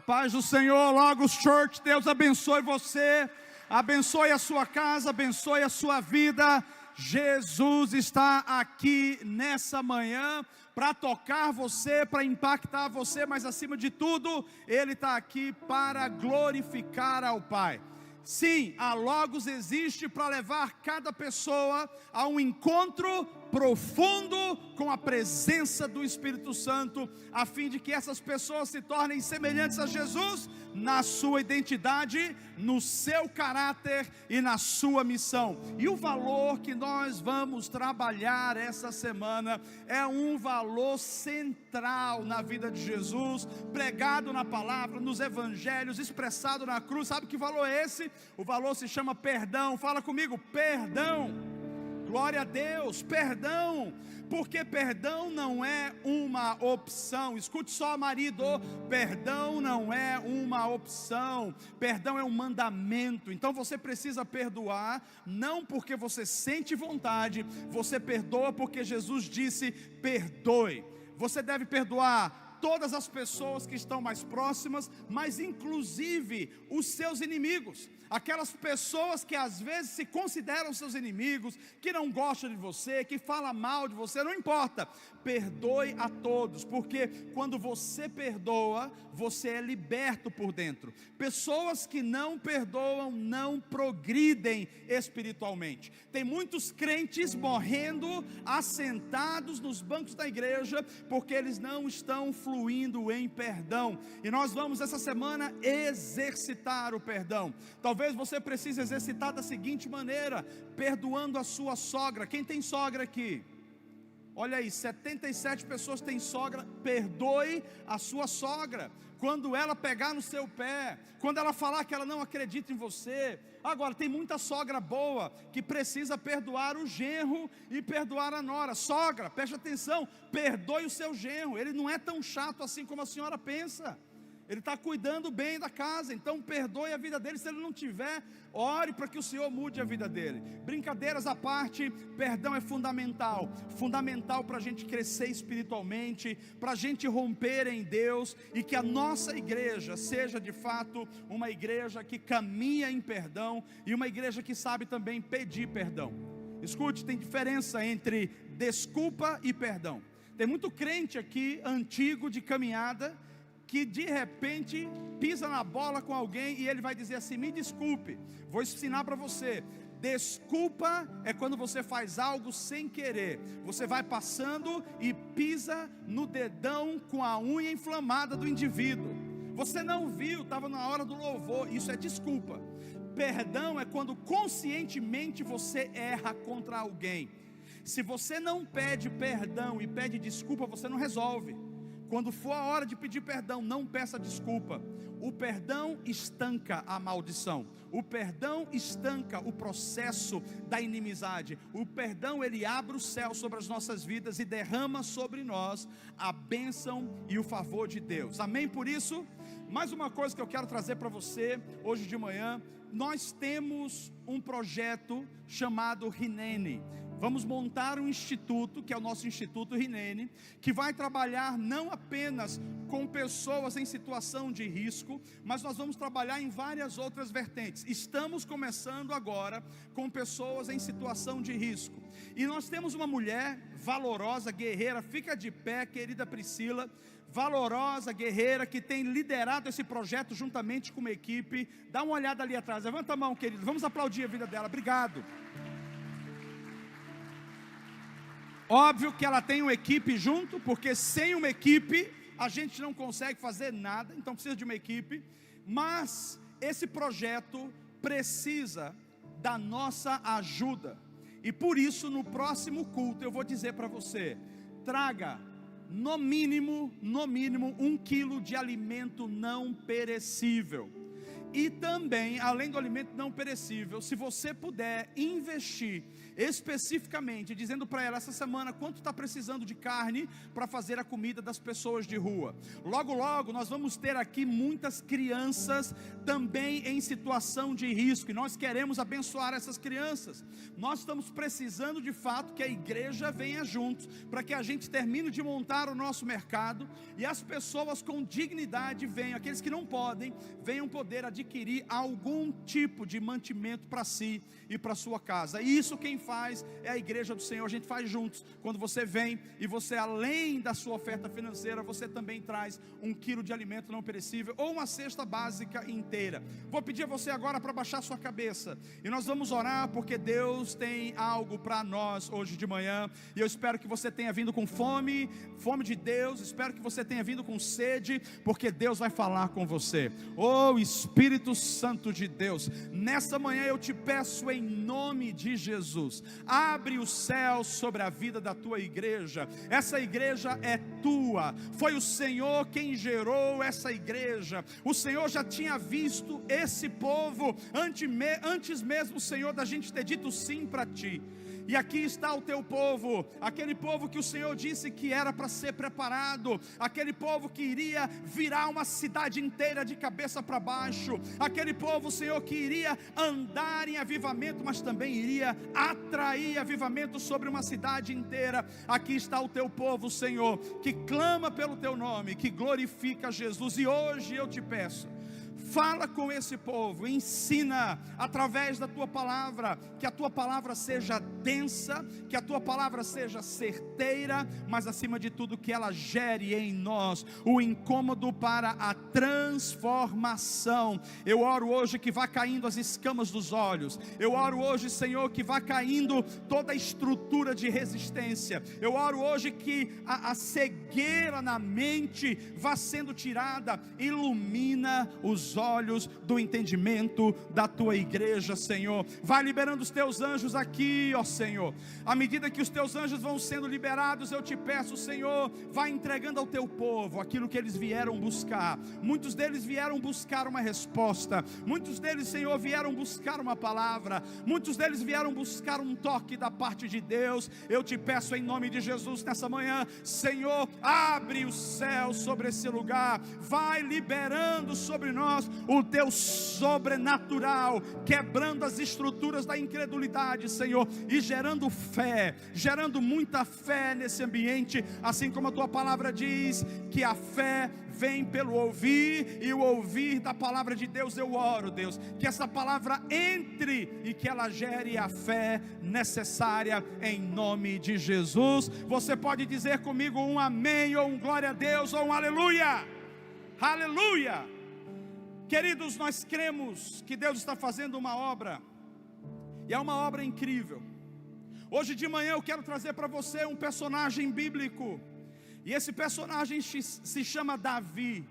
Paz do Senhor, Logos Church, Deus abençoe você, abençoe a sua casa, abençoe a sua vida. Jesus está aqui nessa manhã para tocar você, para impactar você, mas acima de tudo, Ele está aqui para glorificar ao Pai. Sim, a Logos existe para levar cada pessoa a um encontro profundo com a presença do Espírito Santo, a fim de que essas pessoas se tornem semelhantes a Jesus na sua identidade, no seu caráter e na sua missão. E o valor que nós vamos trabalhar essa semana é um valor central na vida de Jesus, pregado na palavra, nos evangelhos, expressado na cruz. Sabe que valor é esse? O valor se chama perdão. Fala comigo, perdão. Glória a Deus, perdão, porque perdão não é uma opção. Escute só, marido, perdão não é uma opção, perdão é um mandamento. Então você precisa perdoar, não porque você sente vontade, você perdoa porque Jesus disse, perdoe. Você deve perdoar todas as pessoas que estão mais próximas, mas inclusive os seus inimigos. Aquelas pessoas que às vezes se consideram seus inimigos, que não gostam de você, que falam mal de você, não importa, perdoe a todos, porque quando você perdoa, você é liberto por dentro. Pessoas que não perdoam não progridem espiritualmente. Tem muitos crentes morrendo, assentados nos bancos da igreja, porque eles não estão fluindo em perdão, e nós vamos essa semana exercitar o perdão. Talvez você precise exercitar da seguinte maneira, perdoando a sua sogra. Quem tem sogra aqui? Olha aí, 77 pessoas têm sogra. Perdoe a sua sogra, quando ela pegar no seu pé, quando ela falar que ela não acredita em você. Agora, tem muita sogra boa, que precisa perdoar o genro e perdoar a nora. Sogra, preste atenção, perdoe o seu genro, ele não é tão chato assim como a senhora pensa. Ele está cuidando bem da casa, então perdoe a vida dele. Se ele não tiver, ore para que o Senhor mude a vida dele. Brincadeiras à parte, perdão é fundamental. Fundamental para a gente crescer espiritualmente, para a gente romper em Deus, e que a nossa igreja seja de fato uma igreja que caminha em perdão, e uma igreja que sabe também pedir perdão. Escute, tem diferença entre desculpa e perdão. Tem muito crente aqui, antigo de caminhada, que de repente pisa na bola com alguém e ele vai dizer assim, me desculpe. Vou ensinar para você. Desculpa é quando você faz algo sem querer. Você vai passando e pisa no dedão com a unha inflamada do indivíduo. Você não viu, estava na hora do louvor. Isso é desculpa. Perdão é quando conscientemente você erra contra alguém. Se você não pede perdão e pede desculpa, você não resolve. Quando for a hora de pedir perdão, não peça desculpa. O perdão estanca a maldição. O perdão estanca o processo da inimizade. O perdão, ele abre o céu sobre as nossas vidas e derrama sobre nós a bênção e o favor de Deus. Amém? Por isso, mais uma coisa que eu quero trazer para você hoje de manhã. Nós temos um projeto chamado Rinene. Vamos montar um instituto, que é o nosso Instituto Rinene, que vai trabalhar não apenas com pessoas em situação de risco, mas nós vamos trabalhar em várias outras vertentes. Estamos começando agora com pessoas em situação de risco. E nós temos uma mulher valorosa, guerreira, fica de pé, querida Priscila, valorosa, guerreira, que tem liderado esse projeto juntamente com uma equipe. Dá uma olhada ali atrás, levanta a mão, querido, vamos aplaudir a vida dela, obrigado. Óbvio que ela tem uma equipe junto, porque sem uma equipe a gente não consegue fazer nada, então precisa de uma equipe. Mas esse projeto precisa da nossa ajuda, e por isso no próximo culto eu vou dizer para você, traga no mínimo 1 quilo de alimento não perecível. E também, além do alimento não perecível, se você puder investir especificamente, dizendo para ela essa semana quanto está precisando de carne para fazer a comida das pessoas de rua. Logo, logo nós vamos ter aqui muitas crianças também em situação de risco, e nós queremos abençoar essas crianças. Nós estamos precisando de fato que a igreja venha juntos, para que a gente termine de montar o nosso mercado, e as pessoas com dignidade venham, aqueles que não podem, venham poder adquirir algum tipo de mantimento para si e para sua casa. E isso quem faz é a igreja do Senhor, a gente faz juntos. Quando você vem e você, além da sua oferta financeira, você também traz 1 quilo de alimento não perecível, ou uma cesta básica inteira. Vou pedir a você agora para baixar sua cabeça, e nós vamos orar, porque Deus tem algo para nós hoje de manhã, e eu espero que você tenha vindo com fome de Deus, espero que você tenha vindo com sede, porque Deus vai falar com você. Oh Espírito Santo de Deus, nessa manhã eu te peço em nome de Jesus, abre o céu sobre a vida da tua igreja. Essa igreja é tua, foi o Senhor quem gerou essa igreja. O Senhor já tinha visto esse povo antes mesmo, Senhor, da gente ter dito sim para ti. E aqui está o teu povo, aquele povo que o Senhor disse que era para ser preparado, aquele povo que iria virar uma cidade inteira de cabeça para baixo, aquele povo, Senhor, que iria andar em avivamento, mas também iria atrair avivamento sobre uma cidade inteira. Aqui está o teu povo, Senhor, que clama pelo teu nome, que glorifica Jesus. E hoje eu te peço, fala com esse povo, ensina através da tua palavra, que a tua palavra seja densa, que a tua palavra seja certeira, mas acima de tudo que ela gere em nós o incômodo para a transformação. Eu oro hoje que vá caindo as escamas dos olhos, eu oro hoje, Senhor, que vá caindo toda a estrutura de resistência, eu oro hoje que a cegueira na mente vá sendo tirada, ilumina os olhos do entendimento da tua igreja, Senhor. Vai liberando os teus anjos aqui, ó Senhor. À medida que os teus anjos vão sendo liberados, eu te peço, Senhor, vai entregando ao teu povo aquilo que eles vieram buscar. Muitos deles vieram buscar uma resposta, muitos deles, Senhor, vieram buscar uma palavra, muitos deles vieram buscar um toque da parte de Deus. Eu te peço em nome de Jesus nessa manhã, Senhor, abre o céu sobre esse lugar, vai liberando sobre nós o teu sobrenatural, quebrando as estruturas da incredulidade, Senhor, e gerando fé, gerando muita fé nesse ambiente, assim como a tua palavra diz, que a fé vem pelo ouvir, e o ouvir da palavra de Deus. Eu oro, Deus, que essa palavra entre e que ela gere a fé necessária em nome de Jesus. Você pode dizer comigo um amém, ou um glória a Deus, ou um aleluia, aleluia. Queridos, nós cremos que Deus está fazendo uma obra, e é uma obra incrível. Hoje de manhã eu quero trazer para você um personagem bíblico, e esse personagem se chama Davi.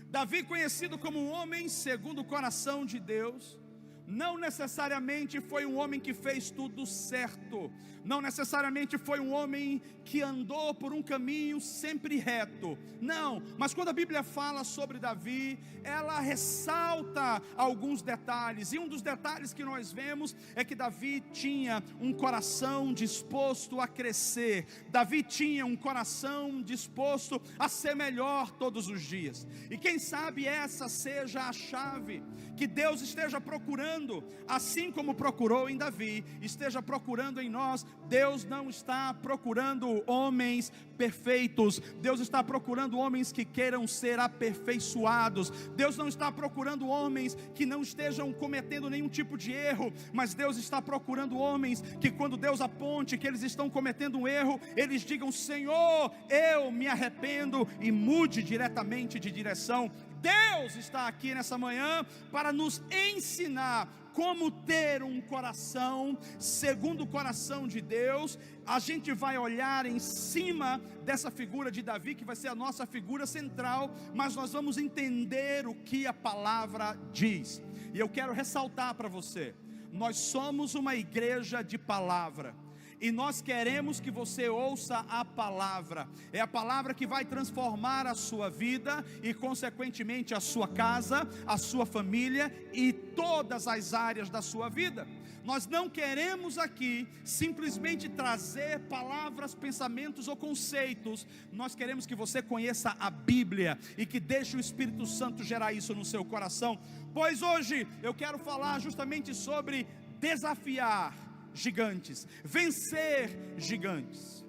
Davi, conhecido como um homem segundo o coração de Deus. Não necessariamente foi um homem que fez tudo certo, não necessariamente foi um homem que andou por um caminho sempre reto, não, mas quando a Bíblia fala sobre Davi, ela ressalta alguns detalhes, e um dos detalhes que nós vemos é que Davi tinha um coração disposto a crescer, Davi tinha um coração disposto a ser melhor todos os dias, e quem sabe essa seja a chave, que Deus esteja procurando, assim como procurou em Davi, esteja procurando em nós. Deus não está procurando homens perfeitos, Deus está procurando homens que queiram ser aperfeiçoados, Deus não está procurando homens que não estejam cometendo nenhum tipo de erro, mas Deus está procurando homens que, quando Deus aponte que eles estão cometendo um erro, eles digam: Senhor, eu me arrependo, e mude diretamente de direção. Deus está aqui nessa manhã para nos ensinar como ter um coração segundo o coração de Deus. A gente vai olhar em cima dessa figura de Davi, que vai ser a nossa figura central, mas nós vamos entender o que a palavra diz. E eu quero ressaltar para você, nós somos uma igreja de palavra. E nós queremos que você ouça a palavra. É a palavra que vai transformar a sua vida e consequentemente a sua casa, a sua família e todas as áreas da sua vida. Nós não queremos aqui simplesmente trazer palavras, pensamentos ou conceitos. Nós queremos que você conheça a Bíblia e que deixe o Espírito Santo gerar isso no seu coração. Pois hoje eu quero falar justamente sobre desafiar gigantes, vencer gigantes.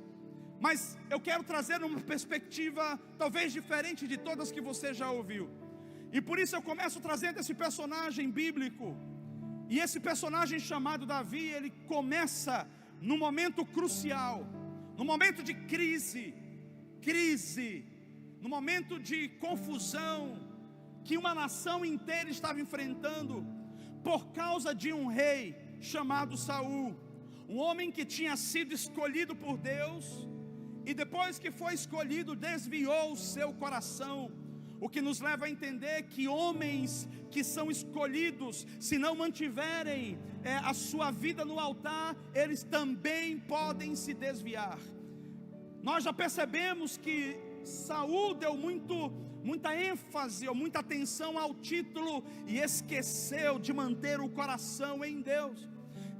Mas eu quero trazer uma perspectiva talvez diferente de todas que você já ouviu. E por isso eu começo trazendo esse personagem bíblico. E esse personagem chamado Davi, ele começa num momento crucial, num momento de crise, no momento de confusão que uma nação inteira estava enfrentando por causa de um rei chamado Saul, um homem que tinha sido escolhido por Deus e depois que foi escolhido desviou o seu coração. O que nos leva a entender que homens que são escolhidos, se não mantiverem a sua vida no altar, eles também podem se desviar. Nós já percebemos que Saul deu muita ênfase ou muita atenção ao título e esqueceu de manter o coração em Deus.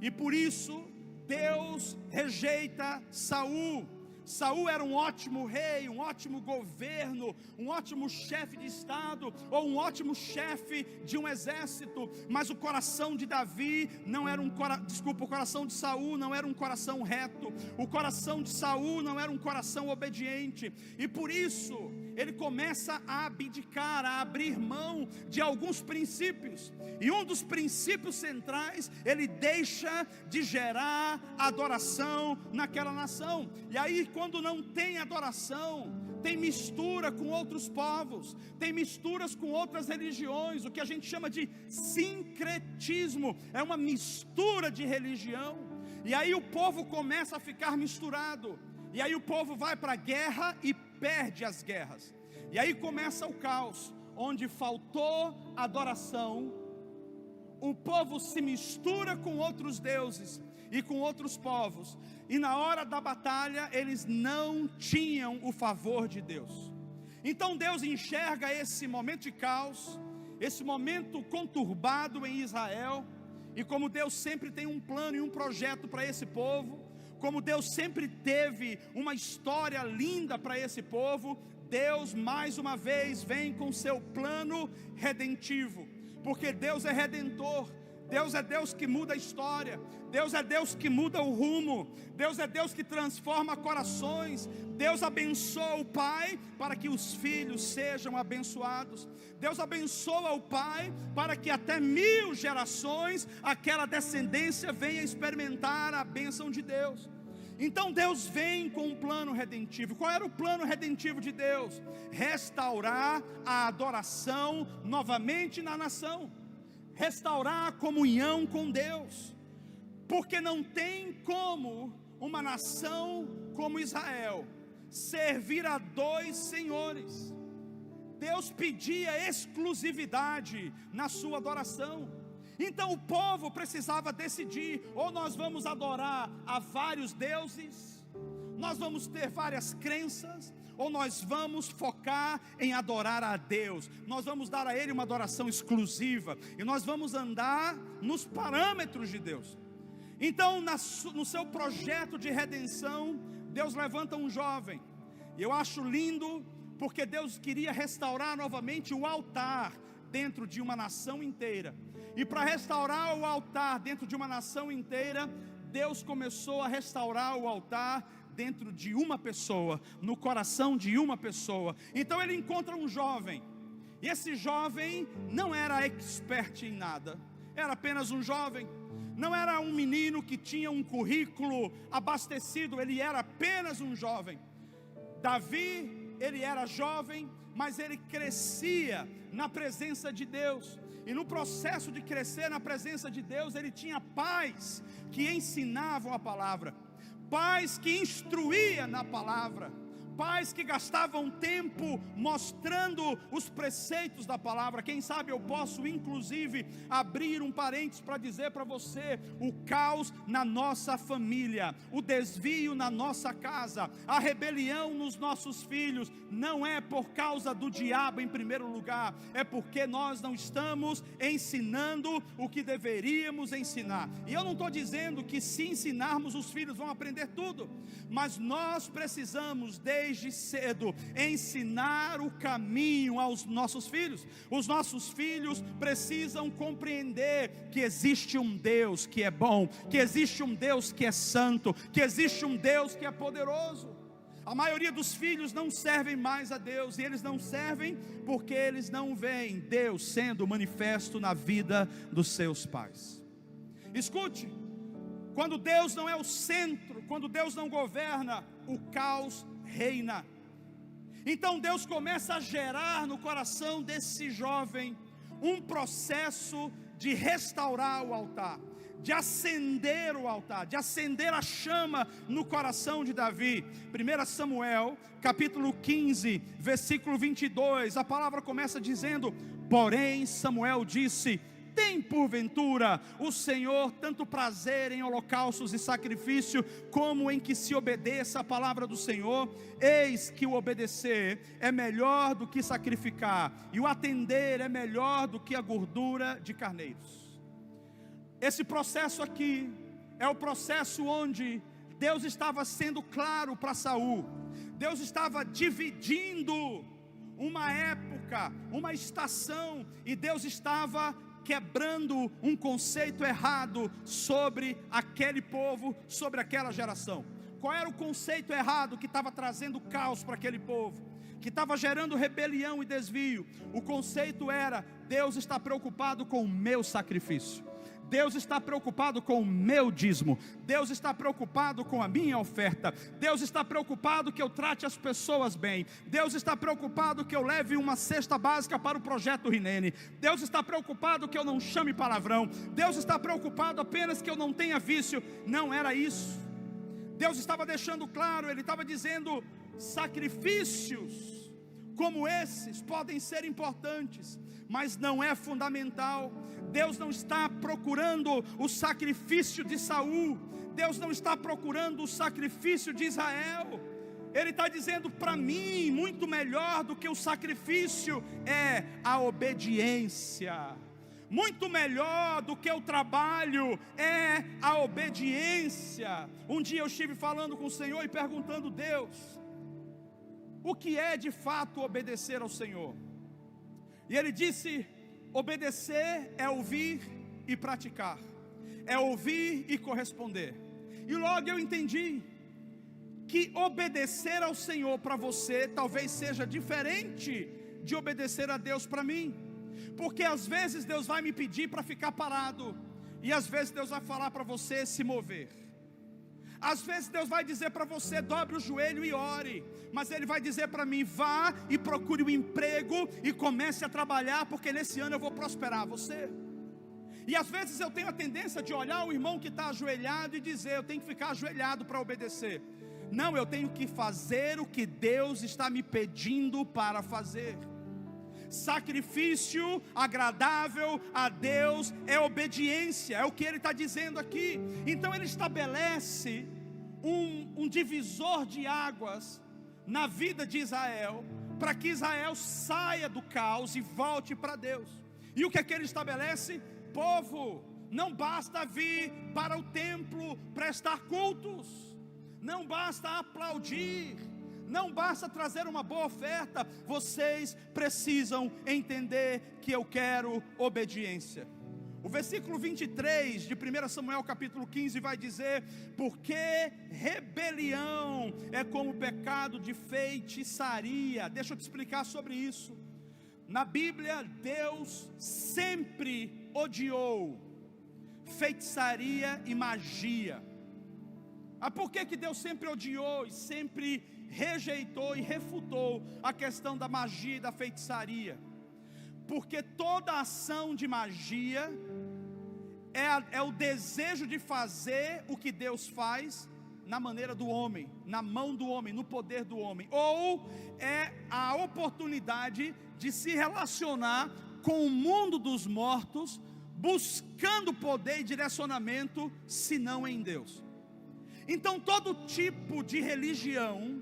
E por isso Deus rejeita Saul. Saul era um ótimo rei, um ótimo governo, um ótimo chefe de estado, ou um ótimo chefe de um exército, mas o coração de Davi não era o coração de Saul não era um coração reto, o coração de Saul não era um coração obediente, e por isso ele começa a abdicar, a abrir mão de alguns princípios, e um dos princípios centrais, ele deixa de gerar adoração naquela nação. E aí quando não tem adoração, tem mistura com outros povos, tem misturas com outras religiões, o que a gente chama de sincretismo, é uma mistura de religião, e aí o povo começa a ficar misturado, e aí o povo vai para a guerra e perde as guerras, e aí começa o caos, onde faltou adoração, o povo se mistura com outros deuses e com outros povos, e na hora da batalha eles não tinham o favor de Deus. Então Deus enxerga esse momento de caos, esse momento conturbado em Israel, e como Deus sempre tem um plano e um projeto para esse povo, como Deus sempre teve uma história linda para esse povo, Deus mais uma vez vem com seu plano redentivo, porque Deus é redentor. Deus é Deus que muda a história, Deus é Deus que muda o rumo, Deus é Deus que transforma corações, Deus abençoa o pai para que os filhos sejam abençoados, Deus abençoa o pai para que até 1000 gerações aquela descendência venha experimentar a bênção de Deus. Então Deus vem com um plano redentivo. Qual era o plano redentivo de Deus? Restaurar a adoração novamente na nação, restaurar a comunhão com Deus, porque não tem como uma nação como Israel servir a 2 senhores. Deus pedia exclusividade na sua adoração. Então o povo precisava decidir: ou nós vamos adorar a vários deuses, nós vamos ter várias crenças, ou nós vamos focar em adorar a Deus, nós vamos dar a Ele uma adoração exclusiva, e nós vamos andar nos parâmetros de Deus. Então no seu projeto de redenção, Deus levanta um jovem, e eu acho lindo, porque Deus queria restaurar novamente o altar dentro de uma nação inteira, e para restaurar o altar dentro de uma nação inteira, Deus começou a restaurar o altar dentro de uma pessoa, no coração de uma pessoa. Então ele encontra um jovem, e esse jovem não era expert em nada, era apenas um jovem, não era um menino que tinha um currículo abastecido, ele era apenas um jovem. Davi, ele era jovem, mas ele crescia na presença de Deus, e no processo de crescer na presença de Deus, ele tinha pais que ensinavam a palavra, pais que instruíam na palavra, pais que gastavam tempo mostrando os preceitos da palavra. Quem sabe eu posso inclusive abrir um parênteses para dizer para você: o caos na nossa família, o desvio na nossa casa, a rebelião nos nossos filhos, não é por causa do diabo em primeiro lugar, é porque nós não estamos ensinando o que deveríamos ensinar. E eu não estou dizendo que se ensinarmos os filhos vão aprender tudo, mas nós precisamos desde cedo ensinar o caminho aos nossos filhos. Os nossos filhos precisam compreender que existe um Deus que é bom, que existe um Deus que é santo, que existe um Deus que é poderoso. A maioria dos filhos não servem mais a Deus, e eles não servem porque eles não veem Deus sendo manifesto na vida dos seus pais. Escute, quando Deus não é o centro, quando Deus não governa, o caos reina. Então Deus começa a gerar no coração desse jovem um processo de restaurar o altar, de acender o altar, de acender a chama no coração de Davi. 1 Samuel, capítulo 15, versículo 22, a palavra começa dizendo: porém Samuel disse: tem porventura o Senhor tanto prazer em holocaustos e sacrifício, como em que se obedeça a palavra do Senhor? Eis que o obedecer é melhor do que sacrificar, e o atender é melhor do que a gordura de carneiros. Esse processo aqui é o processo onde Deus estava sendo claro para Saul. Deus estava dividindo uma época, uma estação, e Deus estava quebrando um conceito errado sobre aquele povo, sobre aquela geração. Qual era o conceito errado que estava trazendo caos para aquele povo, que estava gerando rebelião e desvio? O conceito era: Deus está preocupado com o meu sacrifício, Deus está preocupado com o meu dízimo, Deus está preocupado com a minha oferta, Deus está preocupado que eu trate as pessoas bem, Deus está preocupado que eu leve uma cesta básica para o projeto Rinene, Deus está preocupado que eu não chame palavrão, Deus está preocupado apenas que eu não tenha vício. Não era isso. Deus estava deixando claro, Ele estava dizendo: sacrifícios como esses podem ser importantes, mas não é fundamental. Deus não está procurando o sacrifício de Saul, Deus não está procurando o sacrifício de Israel. Ele está dizendo para mim: muito melhor do que o sacrifício é a obediência. Muito melhor do que o trabalho é a obediência. Um dia eu estive falando com o Senhor e perguntando: Deus, o que é de fato obedecer ao Senhor? E Ele disse: obedecer é ouvir e praticar, é ouvir e corresponder. E logo eu entendi que obedecer ao Senhor para você talvez seja diferente de obedecer a Deus para mim, porque às vezes Deus vai me pedir para ficar parado, e às vezes Deus vai falar para você se mover. Às vezes Deus vai dizer para você: dobre o joelho e ore. Mas Ele vai dizer para mim: vá e procure um emprego e comece a trabalhar, porque nesse ano eu vou prosperar você. E às vezes eu tenho a tendência de olhar o irmão que está ajoelhado e dizer: eu tenho que ficar ajoelhado para obedecer. Não, eu tenho que fazer o que Deus está me pedindo para fazer. Sacrifício agradável a Deus é obediência, é o que Ele está dizendo aqui. Então Ele estabelece um divisor de águas na vida de Israel, para que Israel saia do caos e volte para Deus. E o que é que Ele estabelece? Povo, não basta vir para o templo prestar cultos, não basta aplaudir, não basta trazer uma boa oferta. Vocês precisam entender que eu quero obediência. O versículo 23 de 1 Samuel capítulo 15 vai dizer: porque rebelião é como pecado de feitiçaria. Deixa eu te explicar sobre isso. Na Bíblia, Deus sempre odiou feitiçaria e magia. Por que Deus sempre odiou e sempre rejeitou e refutou a questão da magia e da feitiçaria? Porque toda ação de magia é o desejo de fazer o que Deus faz na maneira do homem, na mão do homem, no poder do homem, ou é a oportunidade de se relacionar com o mundo dos mortos, buscando poder e direcionamento, se não em Deus. Então todo tipo de religião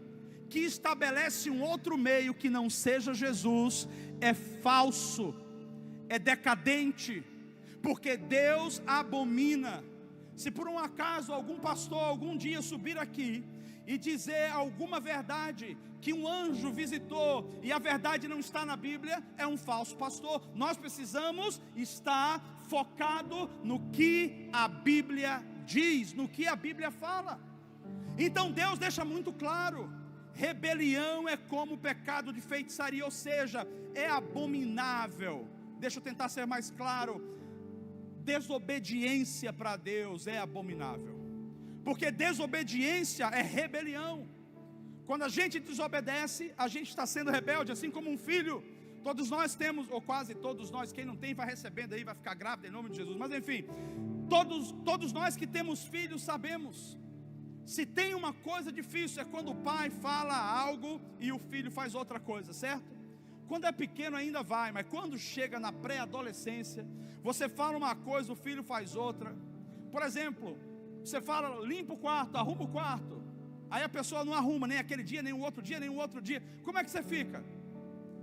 que estabelece um outro meio que não seja Jesus é falso, é decadente, porque Deus abomina. Se por um acaso algum pastor algum dia subir aqui e dizer alguma verdade que um anjo visitou e a verdade não está na Bíblia, é um falso pastor. Nós precisamos estar focado no que a Bíblia diz, no que a Bíblia fala. Então Deus deixa muito claro: rebelião é como o pecado de feitiçaria, ou seja, é abominável. Deixa eu tentar ser mais claro: desobediência para Deus é abominável, porque desobediência é rebelião. Quando a gente desobedece, a gente está sendo rebelde, assim como um filho. Todos nós temos, ou quase todos nós, quem não tem vai recebendo aí, vai ficar grávida em nome de Jesus. Mas enfim, todos nós que temos filhos sabemos, se tem uma coisa difícil é quando o pai fala algo e o filho faz outra coisa, certo? Quando é pequeno ainda vai, mas quando chega na pré-adolescência, você fala uma coisa, o filho faz outra. Por exemplo, você fala, limpa o quarto, arruma o quarto, aí a pessoa não arruma, nem aquele dia, nem o outro dia, nem o outro dia. Como é que você fica?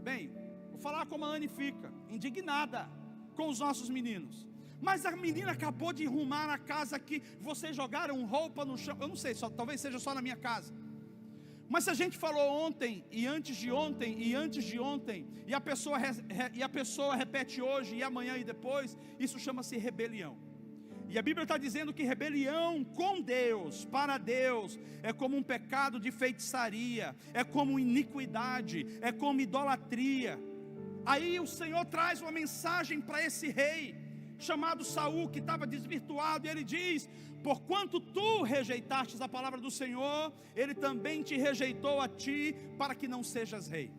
Bem, vou falar como a Anne fica, indignada com os nossos meninos. Mas a menina acabou de arrumar a casa aqui, vocês jogaram roupa no chão. Eu não sei, talvez seja só na minha casa. Mas se a gente falou ontem, e antes de ontem, e antes de ontem, e a pessoa repete hoje, e amanhã e depois, isso chama-se rebelião. E a Bíblia está dizendo que rebelião com Deus, para Deus, é como um pecado de feitiçaria, é como iniquidade, é como idolatria. Aí o Senhor traz uma mensagem para esse rei, chamado Saul, que estava desvirtuado, e ele diz: porquanto tu rejeitastes a palavra do Senhor, ele também te rejeitou a ti, para que não sejas rei.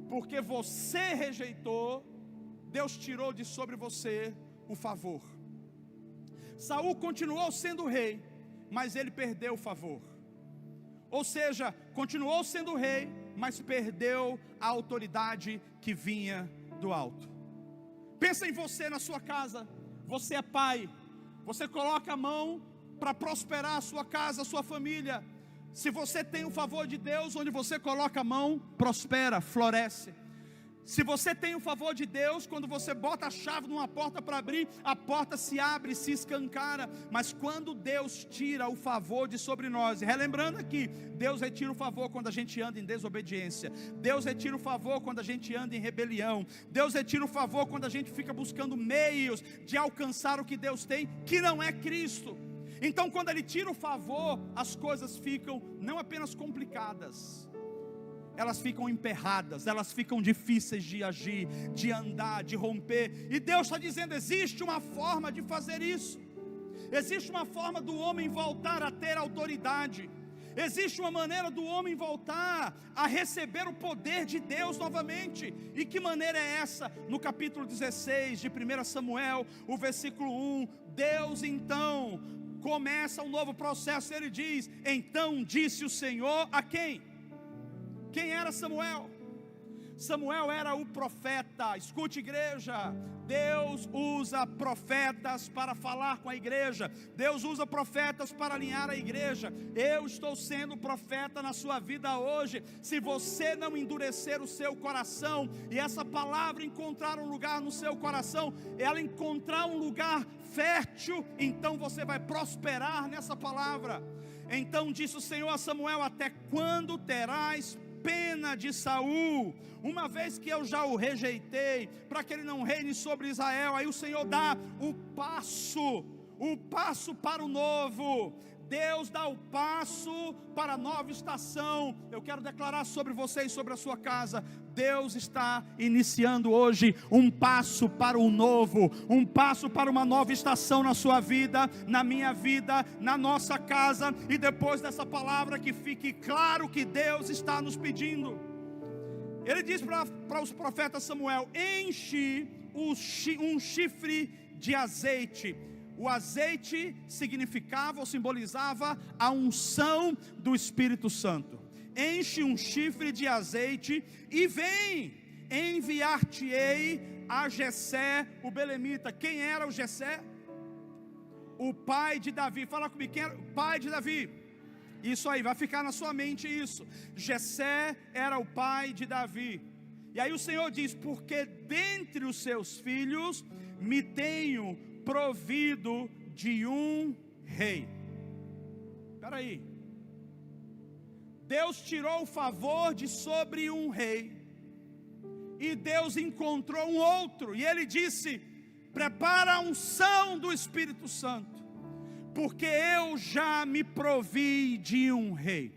Porque você rejeitou, Deus tirou de sobre você o favor. Saul continuou sendo rei, mas ele perdeu o favor. Ou seja, continuou sendo rei, mas perdeu a autoridade que vinha do alto. Pensa em você na sua casa. Você é pai, você coloca a mão para prosperar a sua casa, a sua família. Se você tem o favor de Deus, onde você coloca a mão, prospera, floresce. Se você tem o favor de Deus, quando você bota a chave numa porta para abrir, a porta se abre, se escancara. Mas quando Deus tira o favor de sobre nós, e relembrando aqui, Deus retira o favor quando a gente anda em desobediência, Deus retira o favor quando a gente anda em rebelião, Deus retira o favor quando a gente fica buscando meios de alcançar o que Deus tem, que não é Cristo. Então quando Ele tira o favor, as coisas ficam não apenas complicadas, elas ficam emperradas, elas ficam difíceis de agir, de andar, de romper. E Deus está dizendo: existe uma forma de fazer isso. Existe uma forma do homem voltar a ter autoridade. Existe uma maneira do homem voltar a receber o poder de Deus novamente. E que maneira é essa? No capítulo 16 de 1 Samuel, o versículo 1, Deus então começa um novo processo. Ele diz: então disse o Senhor a quem? Quem era Samuel? Samuel era o profeta. Escute, igreja, Deus usa profetas para falar com a igreja. Deus usa profetas para alinhar a igreja. Eu estou sendo profeta na sua vida hoje. Se você não endurecer o seu coração, e essa palavra encontrar um lugar no seu coração, ela encontrar um lugar fértil, então você vai prosperar nessa palavra. Então disse o Senhor a Samuel: até quando terás pena de Saul, uma vez que eu já o rejeitei, para que ele não reine sobre Israel? Aí o Senhor dá o passo para o novo. Deus dá o passo para a nova estação. Eu quero declarar sobre você e sobre a sua casa: Deus está iniciando hoje um passo para o novo, um passo para uma nova estação na sua vida, na minha vida, na nossa casa. E depois dessa palavra, que fique claro que Deus está nos pedindo. Ele diz para os profetas: Samuel, enche um chifre de azeite. o azeite significava ou simbolizava a unção do Espírito Santo. Enche um chifre de azeite e vem, enviar-te-ei a Jessé, o belemita. Quem era o Jessé? O pai de Davi. Fala comigo, quem era o pai de Davi? Isso aí, vai ficar na sua mente isso. Jessé era o pai de Davi. E aí o Senhor diz: porque dentre os seus filhos me tenho provido de um rei. Espera aí. Deus tirou o favor de sobre um rei, e Deus encontrou um outro, e Ele disse: prepara a unção do Espírito Santo, porque eu já me provi de um rei.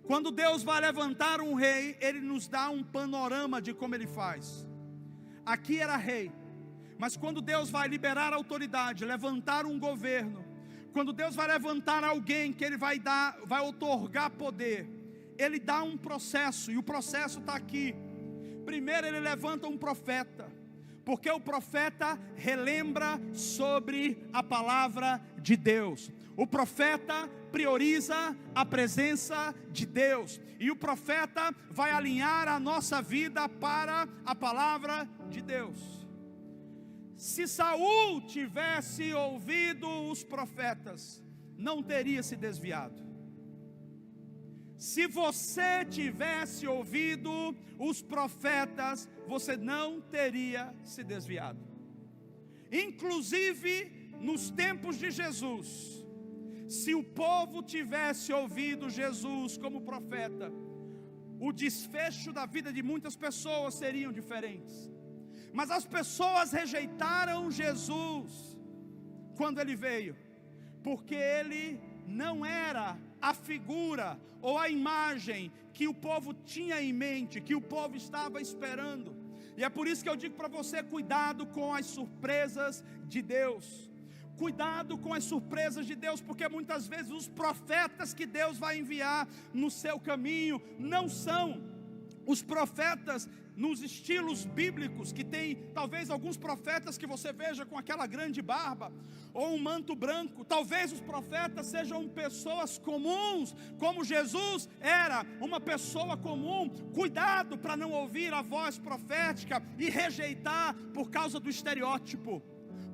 Quando Deus vai levantar um rei, Ele nos dá um panorama de como Ele faz. Aqui era rei, mas quando Deus vai liberar autoridade, levantar um governo, quando Deus vai levantar alguém que Ele vai outorgar poder, Ele dá um processo, e o processo está aqui. Primeiro Ele levanta um profeta, porque o profeta relembra sobre a palavra de Deus. O profeta prioriza a presença de Deus, e o profeta vai alinhar a nossa vida para a palavra de Deus. Se Saul tivesse ouvido os profetas, não teria se desviado. Se você tivesse ouvido os profetas, você não teria se desviado. Inclusive nos tempos de Jesus, se o povo tivesse ouvido Jesus como profeta, o desfecho da vida de muitas pessoas seriam diferentes. Mas as pessoas rejeitaram Jesus quando Ele veio, porque Ele não era a figura ou a imagem que o povo tinha em mente, que o povo estava esperando. E é por isso que eu digo para você: cuidado com as surpresas de Deus. Cuidado com as surpresas de Deus, porque muitas vezes os profetas que Deus vai enviar no seu caminho não são os profetas nos estilos bíblicos, que tem talvez alguns profetas que você veja com aquela grande barba, ou um manto branco. Talvez os profetas sejam pessoas comuns, como Jesus era uma pessoa comum. Cuidado para não ouvir a voz profética e rejeitar por causa do estereótipo,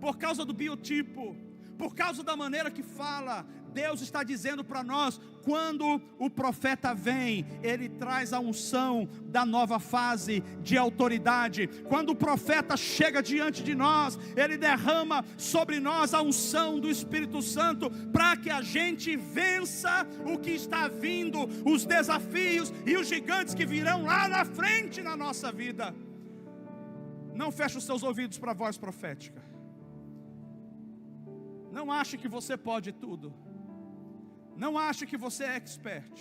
por causa do biotipo, por causa da maneira que fala. Deus está dizendo para nós: quando o profeta vem, ele traz a unção da nova fase de autoridade. Quando o profeta chega diante de nós, ele derrama sobre nós a unção do Espírito Santo, para que a gente vença o que está vindo, os desafios e os gigantes que virão lá na frente na nossa vida. Não feche os seus ouvidos para a voz profética. Não ache que você pode tudo. Não ache que você é expert.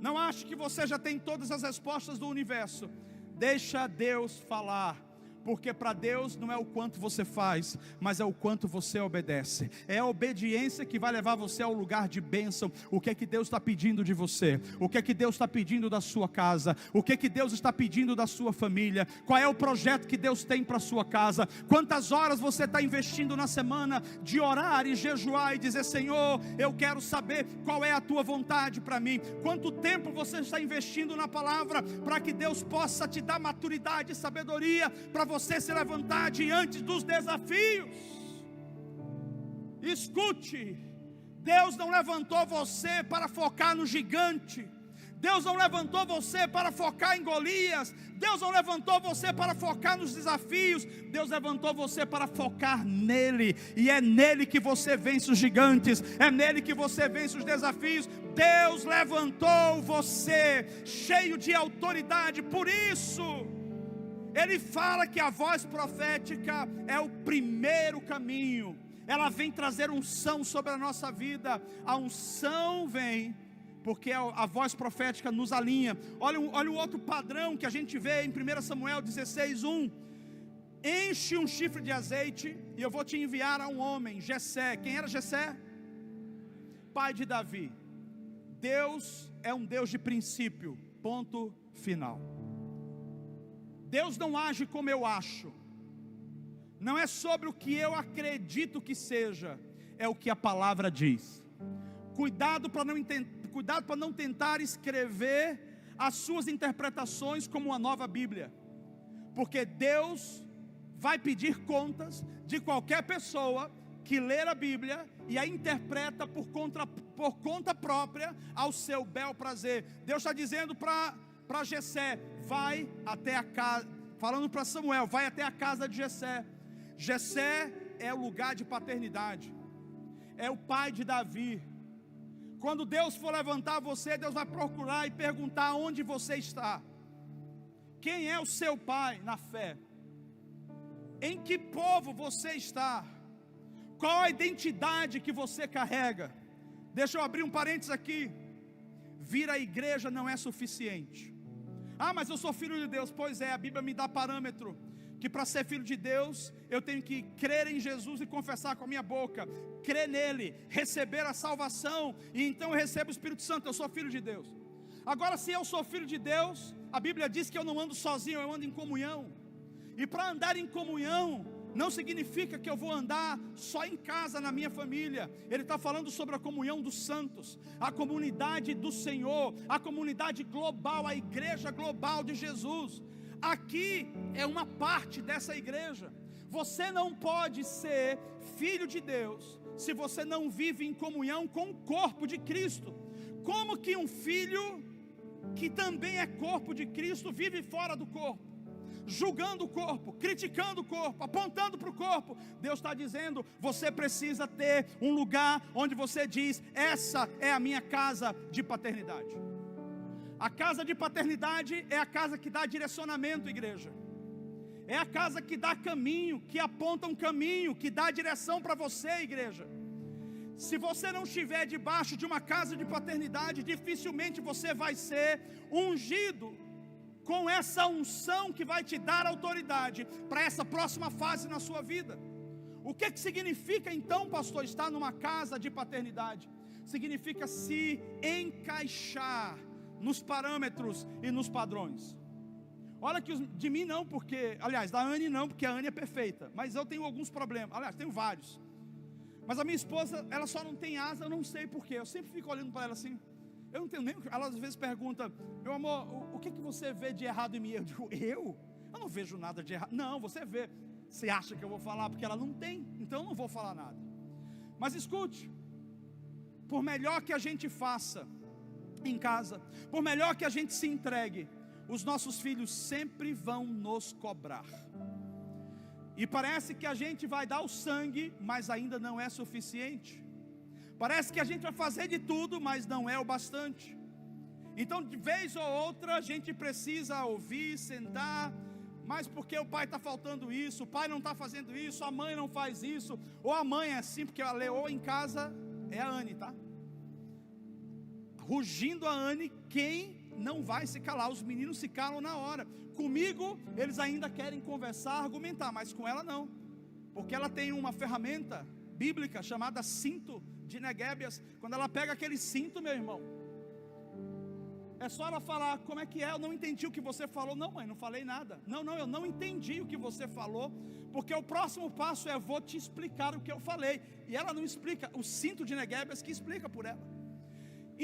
Não ache que você já tem todas as respostas do universo. Deixa Deus falar. Porque para Deus não é o quanto você faz, mas é o quanto você obedece. É a obediência que vai levar você ao lugar de bênção. O que é que Deus está pedindo de você? O que é que Deus está pedindo da sua casa? O que é que Deus está pedindo da sua família? Qual é o projeto que Deus tem para a sua casa? Quantas horas você está investindo na semana de orar e jejuar e dizer: Senhor, eu quero saber qual é a tua vontade para mim? Quanto tempo você está investindo na palavra, para que Deus possa te dar maturidade e sabedoria para você se levantar diante dos desafios? Escute, Deus não levantou você para focar no gigante. Deus não levantou você para focar em Golias. Deus não levantou você para focar nos desafios. Deus levantou você para focar nele. E é nele que você vence os gigantes. É nele que você vence os desafios. Deus levantou você cheio de autoridade. Por isso Ele fala que a voz profética é o primeiro caminho. Ela vem trazer unção sobre a nossa vida. A unção vem porque a voz profética nos alinha. Olha o outro padrão que a gente vê em 1 Samuel 16:1. Enche um chifre de azeite e eu vou te enviar a um homem, Jessé. Quem era Jessé? Pai de Davi. Deus é um Deus de princípio. Ponto final. Deus não age como eu acho. não é sobre o que eu acredito que seja, é o que a palavra diz. Cuidado para não tentar escrever as suas interpretações como uma nova Bíblia, porque Deus vai pedir contas de qualquer pessoa que ler a Bíblia e a interpreta por conta própria ao seu bel prazer. Deus está dizendo para Jessé, vai até a casa, falando para Samuel, vai até a casa de Jessé. Jessé é o lugar de paternidade, é o pai de Davi. Quando Deus for levantar você, Deus vai procurar e perguntar onde você está. Quem é o seu pai na fé? Em que povo você está? Qual a identidade que você carrega? Deixa eu abrir um parênteses aqui. Vir à igreja não é suficiente. Ah, mas eu sou filho de Deus. Pois é, a Bíblia me dá parâmetro, que para ser filho de Deus, eu tenho que crer em Jesus e confessar com a minha boca, crer nele, receber a salvação, e então eu recebo o Espírito Santo, eu sou filho de Deus. Agora, se eu sou filho de Deus, a Bíblia diz que eu não ando sozinho, eu ando em comunhão. E para andar em comunhão, não significa que eu vou andar só em casa, na minha família. Ele está falando sobre a comunhão dos santos, a comunidade do Senhor, a comunidade global, a igreja global de Jesus. Aqui é uma parte dessa igreja. Você não pode ser filho de Deus se você não vive em comunhão com o corpo de Cristo. Como que um filho que também é corpo de Cristo vive fora do corpo, julgando o corpo, criticando o corpo, apontando para o corpo? Deus está dizendo, você precisa ter um lugar onde você diz, essa é a minha casa de paternidade. A casa de paternidade é a casa que dá direcionamento, igreja. É a casa que dá caminho, que aponta um caminho, que dá direção para você, igreja. Se você não estiver debaixo de uma casa de paternidade, dificilmente você vai ser ungido com essa unção que vai te dar autoridade para essa próxima fase na sua vida. O que significa então, pastor, estar numa casa de paternidade? Significa se encaixar nos parâmetros e nos padrões. Olha que de mim não, porque, aliás, da Anne não, porque a Anne é perfeita, mas eu tenho alguns problemas, aliás, tenho vários. Mas a minha esposa, ela só não tem asa, eu não sei porquê, eu sempre fico olhando para ela assim, eu não tenho nem, ela às vezes pergunta, meu amor, o que você vê de errado em mim? Eu digo, eu não vejo nada de errado. Não, você vê, você acha que eu vou falar, porque ela não tem, então eu não vou falar nada. Mas escute, por melhor que a gente faça em casa, por melhor que a gente se entregue, os nossos filhos sempre vão nos cobrar. E parece que a gente vai dar o sangue, mas ainda não é suficiente. Parece que a gente vai fazer de tudo, mas não é o bastante. Então, de vez ou outra, a gente precisa ouvir, sentar, mas porque o pai está faltando isso, o pai não está fazendo isso, a mãe não faz isso, ou a mãe é assim, porque a leoa em casa é a Anne, tá? Rugindo a Anne, quem não vai se calar? Os meninos se calam na hora. Comigo, eles ainda querem conversar, argumentar, mas com ela não, porque ela tem uma ferramenta bíblica chamada cinto de Neguébias. Quando ela pega aquele cinto, meu irmão, é só ela falar, como é que é? Eu não entendi o que você falou. Não, mãe, não falei nada. Não, eu não entendi o que você falou, porque o próximo passo é, vou te explicar o que eu falei. E ela não explica, o cinto de Neguébias que explica por ela.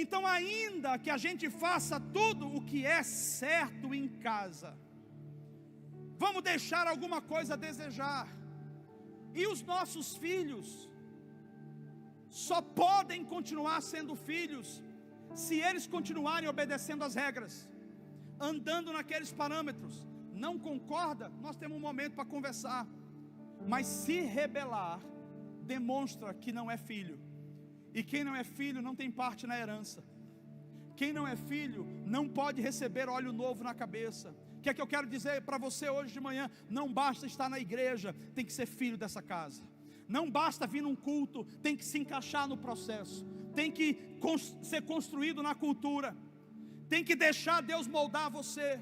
Então, ainda que a gente faça tudo o que é certo em casa, vamos deixar alguma coisa a desejar. E os nossos filhos só podem continuar sendo filhos se eles continuarem obedecendo as regras, andando naqueles parâmetros. Não concorda? Nós temos um momento para conversar. Mas se rebelar, demonstra que não é filho. E quem não é filho não tem parte na herança. Quem não é filho não pode receber óleo novo na cabeça. O que é que eu quero dizer para você hoje de manhã? Não basta estar na igreja, tem que ser filho dessa casa. Não basta vir num culto, tem que se encaixar no processo. Tem que ser construído na cultura. Tem que deixar Deus moldar você.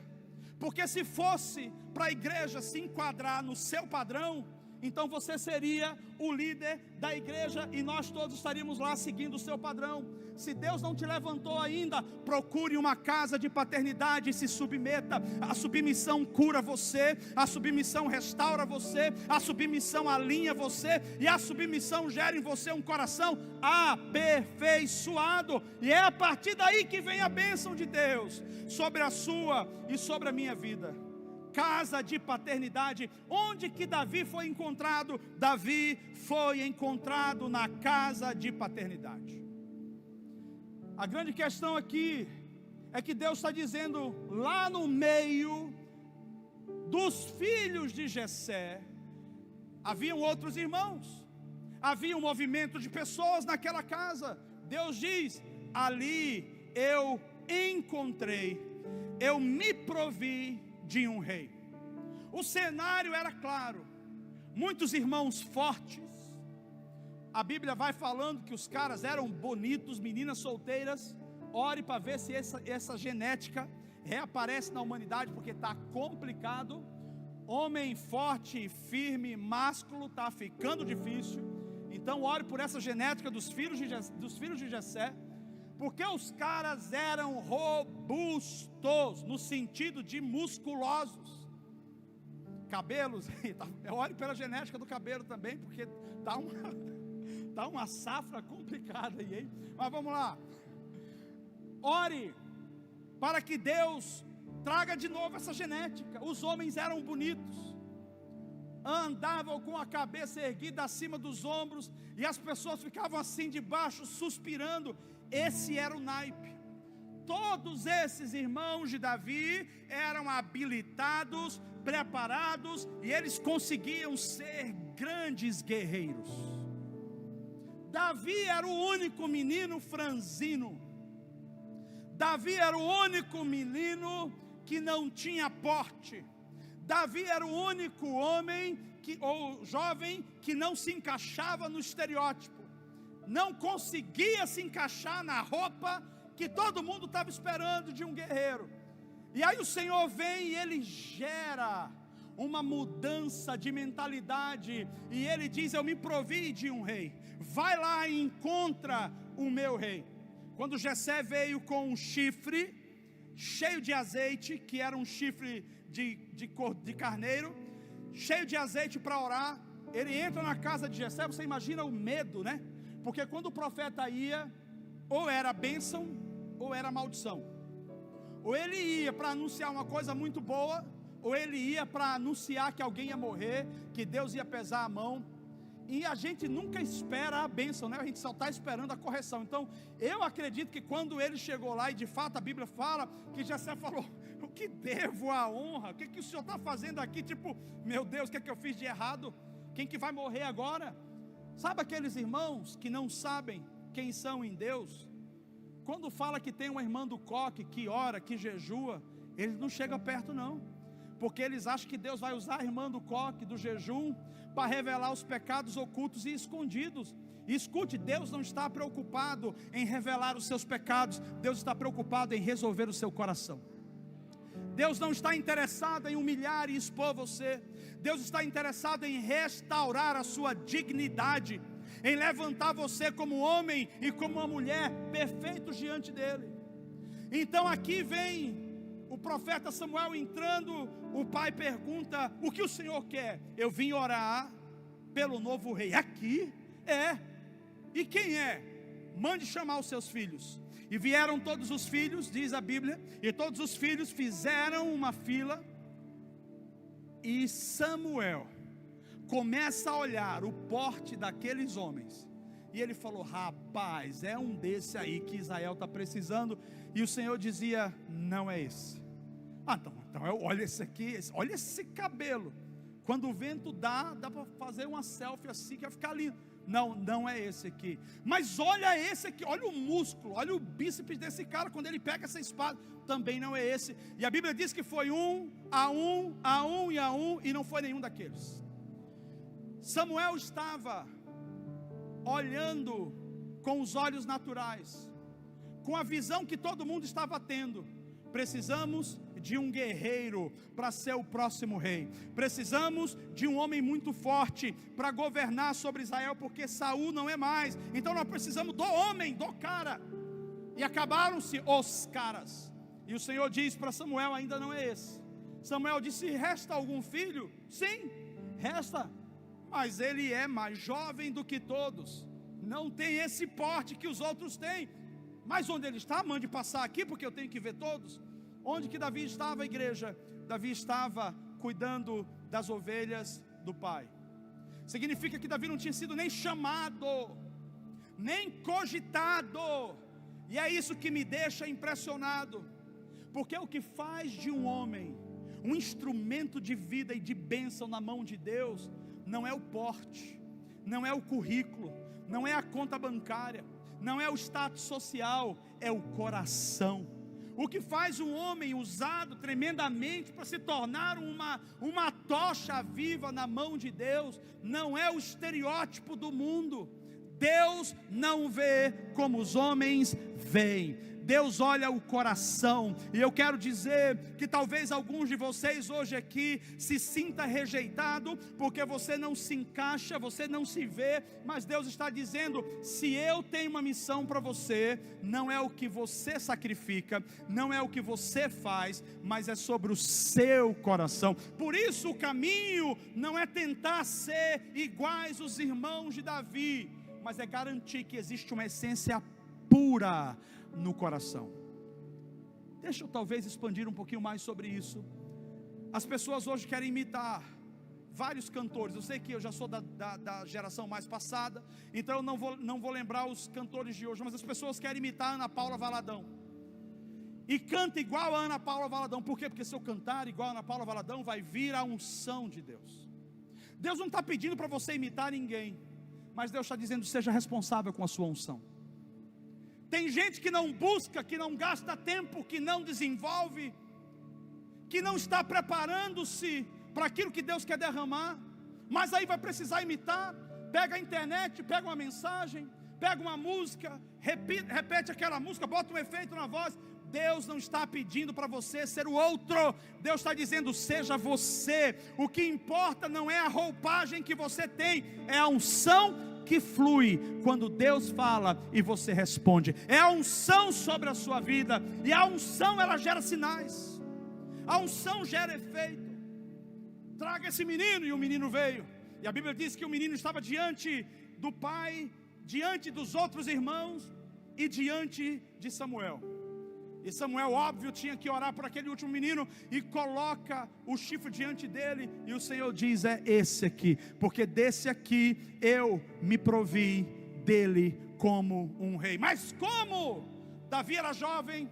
Porque se fosse para a igreja se enquadrar no seu padrão, então você seria o líder da igreja e nós todos estaríamos lá seguindo o seu padrão. Se Deus não te levantou ainda, procure uma casa de paternidade e se submeta. A submissão cura você, a submissão restaura você, a submissão alinha você, e a submissão gera em você um coração aperfeiçoado, e é a partir daí que vem a bênção de Deus sobre a sua e sobre a minha vida. Casa de paternidade. Onde que Davi foi encontrado? Davi foi encontrado na casa de paternidade. A grande questão aqui é que Deus está dizendo, lá no meio dos filhos de Jessé, haviam outros irmãos, havia um movimento de pessoas naquela casa. Deus diz, ali eu encontrei, eu me provi de um rei. O cenário era claro, muitos irmãos fortes. A Bíblia vai falando que os caras eram bonitos, meninas solteiras. Ore para ver se essa genética reaparece na humanidade, porque está complicado. Homem forte, firme, másculo, está ficando difícil. Então ore por essa genética dos filhos de Jessé, porque os caras eram robustos, no sentido de musculosos. Cabelos, ore pela genética do cabelo também, porque está uma safra complicada aí, hein? Mas vamos lá. Ore para que Deus traga de novo essa genética. Os homens eram bonitos, andavam com a cabeça erguida acima dos ombros, e as pessoas ficavam assim debaixo, suspirando. Esse era o naipe. Todos esses irmãos de Davi eram habilitados, preparados, e eles conseguiam ser grandes guerreiros. Davi era o único menino franzino. Davi era o único menino que não tinha porte. Davi era o único homem ou jovem que não se encaixava no estereótipo, não conseguia se encaixar na roupa que todo mundo estava esperando de um guerreiro. E aí o Senhor vem e Ele gera uma mudança de mentalidade, e Ele diz, eu me provi de um rei, vai lá e encontra o meu rei. Quando Jessé veio com um chifre cheio de azeite, que era um chifre de carneiro, cheio de azeite para orar, ele entra na casa de Jessé. Você imagina o medo, né? Porque quando o profeta ia, ou era bênção, ou era maldição. Ou ele ia para anunciar uma coisa muito boa, ou ele ia para anunciar que alguém ia morrer, que Deus ia pesar a mão. E a gente nunca espera a bênção, né? A gente só está esperando a correção. Então, eu acredito que quando ele chegou lá, e de fato a Bíblia fala, que Jessé falou, o que devo a honra? O que o senhor está fazendo aqui? Tipo, meu Deus, o que eu fiz de errado? Quem que vai morrer agora? Sabe aqueles irmãos que não sabem quem são em Deus? Quando fala que tem uma irmã do coque, que ora, que jejua, eles não chegam perto não, porque eles acham que Deus vai usar a irmã do coque, do jejum, para revelar os pecados ocultos e escondidos. E escute, Deus não está preocupado em revelar os seus pecados, Deus está preocupado em resolver o seu coração. Deus não está interessado em humilhar e expor você, Deus está interessado em restaurar a sua dignidade, em levantar você como homem e como uma mulher perfeitos diante dele. Então aqui vem o profeta Samuel entrando, o pai pergunta, o que o Senhor quer? Eu vim orar pelo novo rei. Aqui? E quem é? Mande chamar os seus filhos. E vieram todos os filhos, diz a Bíblia, e todos os filhos fizeram uma fila, e Samuel começa a olhar o porte daqueles homens, e ele falou, rapaz, é um desse aí que Israel está precisando. E o Senhor dizia, não é esse. Então olha esse aqui, olha esse cabelo, quando o vento dá para fazer uma selfie assim, que vai ficar lindo. Não é esse aqui. Mas olha esse aqui, olha o músculo, olha o bíceps desse cara, quando ele pega essa espada, também não é esse. E a Bíblia diz que foi um, e não foi nenhum daqueles. Samuel estava olhando com os olhos naturais, com a visão que todo mundo estava tendo, Precisamos de um guerreiro para ser o próximo rei. Precisamos de um homem muito forte para governar sobre Israel, porque Saul não é mais. Então nós precisamos do homem, do cara. E acabaram-se os caras. E o Senhor diz para Samuel: ainda não é esse. Samuel disse: resta algum filho? Sim, resta. Mas ele é mais jovem do que todos. Não tem esse porte que os outros têm. Mas onde ele está? Mande passar aqui, porque eu tenho que ver todos. Onde que Davi estava, igreja? Davi estava cuidando das ovelhas do pai. Significa que Davi não tinha sido nem chamado, nem cogitado. E é isso que me deixa impressionado. Porque o que faz de um homem um instrumento de vida e de bênção na mão de Deus, não é o porte, não é o currículo, não é a conta bancária, não é o status social, é o coração. O que faz um homem usado tremendamente para se tornar uma tocha viva na mão de Deus, não é o estereótipo do mundo. Deus não vê como os homens veem. Deus olha o coração. E eu quero dizer que talvez alguns de vocês hoje aqui se sinta rejeitado, porque você não se encaixa, você não se vê. Mas Deus está dizendo: se eu tenho uma missão para você, não é o que você sacrifica, não é o que você faz, mas é sobre o seu coração. Por isso o caminho não é tentar ser iguais os irmãos de Davi, mas é garantir que existe uma essência pura no coração. Deixa eu talvez expandir um pouquinho mais sobre isso. As pessoas hoje querem imitar vários cantores. Eu sei que eu já sou da geração mais passada, então eu não vou lembrar os cantores de hoje, mas as pessoas querem imitar a Ana Paula Valadão, e canta igual a Ana Paula Valadão. Por quê? Porque se eu cantar igual a Ana Paula Valadão, vai vir a unção de Deus. Deus não está pedindo para você imitar ninguém, mas Deus está dizendo: seja responsável com a sua unção. Tem gente que não busca, que não gasta tempo, que não desenvolve, que não está preparando-se para aquilo que Deus quer derramar, mas aí vai precisar imitar. Pega a internet, pega uma mensagem, pega uma música, repete aquela música, bota um efeito na voz. Deus não está pedindo para você ser o outro. Deus está dizendo: seja você. O que importa não é a roupagem que você tem, é a unção que flui quando Deus fala e você responde. É a unção sobre a sua vida. E a unção, ela gera sinais. A unção gera efeito. Traga esse menino. E o menino veio. E a Bíblia diz que o menino estava diante do pai, diante dos outros irmãos e diante de Samuel. E Samuel, óbvio, tinha que orar por aquele último menino, e coloca o chifre diante dele, e o Senhor diz: é esse aqui, porque desse aqui eu me provi dele como um rei. Mas como Davi era jovem,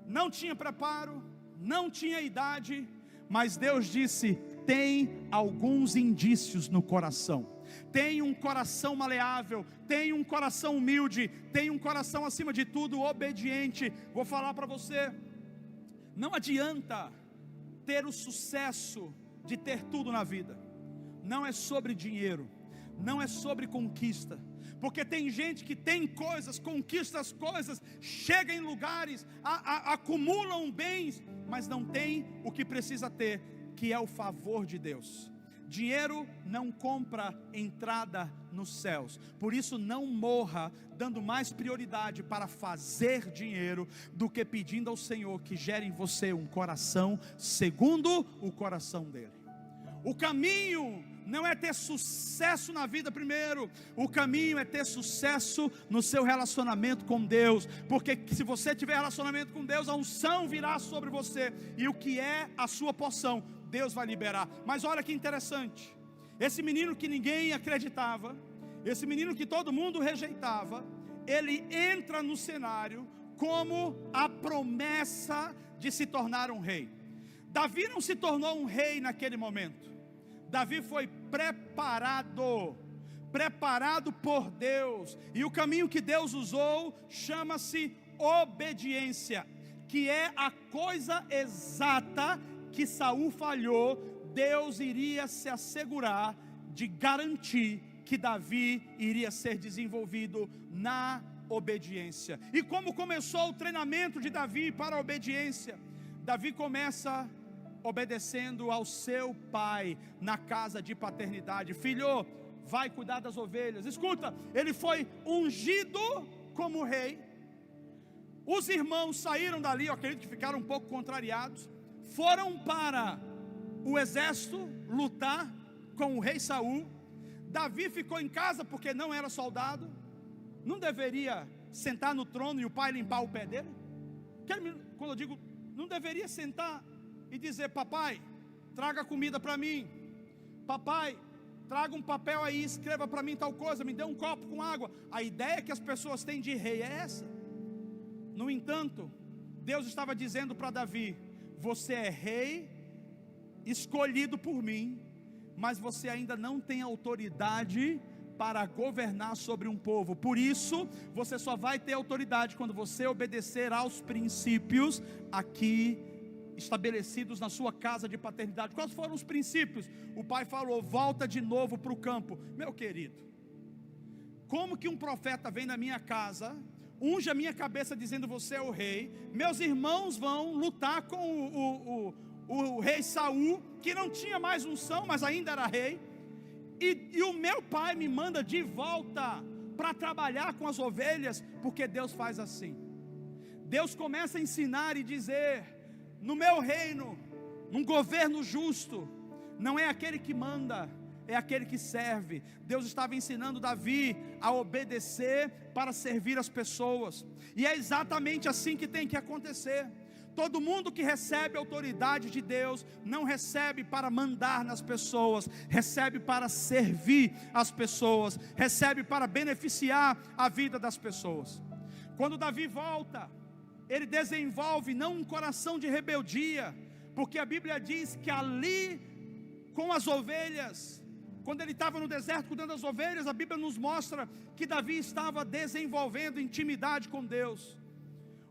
não tinha preparo, não tinha idade, mas Deus disse: tem alguns indícios no coração. Tem um coração maleável, tem um coração humilde, tem um coração acima de tudo obediente. Vou falar para você: não adianta ter o sucesso de ter tudo na vida. Não é sobre dinheiro, não é sobre conquista, porque tem gente que tem coisas, conquista as coisas, chega em lugares, acumulam bens, mas não tem o que precisa ter, que é o favor de Deus. Dinheiro não compra entrada nos céus. Por isso não morra dando mais prioridade para fazer dinheiro do que pedindo ao Senhor que gere em você um coração segundo o coração dele. O caminho não é ter sucesso na vida primeiro. O caminho é ter sucesso no seu relacionamento com Deus. Porque se você tiver relacionamento com Deus, a unção virá sobre você. E o que é a sua porção, Deus vai liberar. Mas olha que interessante. Esse menino que ninguém acreditava, esse menino que todo mundo rejeitava, ele entra no cenário como a promessa de se tornar um rei. Davi não se tornou um rei naquele momento. Davi foi preparado por Deus. E o caminho que Deus usou chama-se obediência, que é a coisa exata que Saul falhou. Deus iria se assegurar de garantir que Davi iria ser desenvolvido na obediência. E como começou o treinamento de Davi para a obediência? Davi começa obedecendo ao seu pai na casa de paternidade. Filho, vai cuidar das ovelhas. Escuta, ele foi ungido como rei. Os irmãos saíram dali, eu acredito que ficaram um pouco contrariados, foram para o exército lutar com o rei Saul. Davi ficou em casa porque não era soldado. Não deveria sentar no trono e o pai limpar o pé dele? Quando eu digo, não deveria sentar e dizer: papai, traga comida para mim. Papai, traga um papel aí, escreva para mim tal coisa, me dê um copo com água. A ideia que as pessoas têm de rei é essa. No entanto, Deus estava dizendo para Davi: você é rei, escolhido por mim, mas você ainda não tem autoridade para governar sobre um povo. Por isso, você só vai ter autoridade quando você obedecer aos princípios aqui estabelecidos na sua casa de paternidade. Quais foram os princípios? O pai falou: volta de novo para o campo. Meu querido, como que um profeta vem na minha casa, unge a minha cabeça dizendo: você é o rei, meus irmãos vão lutar com o rei Saul, que não tinha mais unção, mas ainda era rei, e o meu pai me manda de volta para trabalhar com as ovelhas? Porque Deus faz assim. Deus começa a ensinar e dizer: no meu reino, num governo justo, não é aquele que manda, é aquele que serve. Deus estava ensinando Davi a obedecer para servir as pessoas, e é exatamente assim que tem que acontecer. Todo mundo que recebe a autoridade de Deus, não recebe para mandar nas pessoas, recebe para servir as pessoas, recebe para beneficiar a vida das pessoas. Quando Davi volta, ele desenvolve não um coração de rebeldia, porque a Bíblia diz que ali com as ovelhas, quando ele estava no deserto cuidando das ovelhas, a Bíblia nos mostra que Davi estava desenvolvendo intimidade com Deus.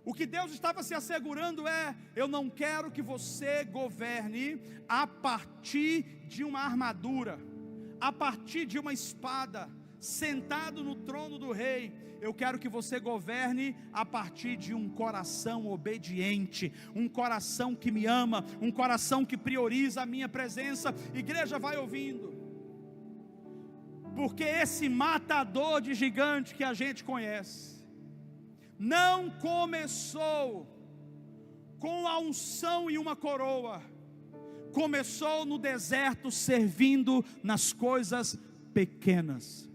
O que Deus estava se assegurando é: eu não quero que você governe a partir de uma armadura, a partir de uma espada, sentado no trono do rei. Eu quero que você governe a partir de um coração obediente, um coração que me ama, um coração que prioriza a minha presença. Igreja, vai ouvindo, porque esse matador de gigante que a gente conhece, não começou com a unção e uma coroa, começou no deserto servindo nas coisas pequenas.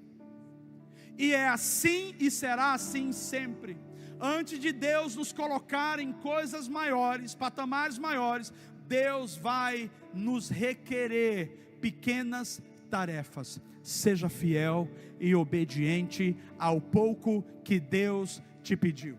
E é assim e será assim sempre. Antes de Deus nos colocar em coisas maiores, patamares maiores, Deus vai nos requerer pequenas tarefas. Seja fiel e obediente ao pouco que Deus te pediu.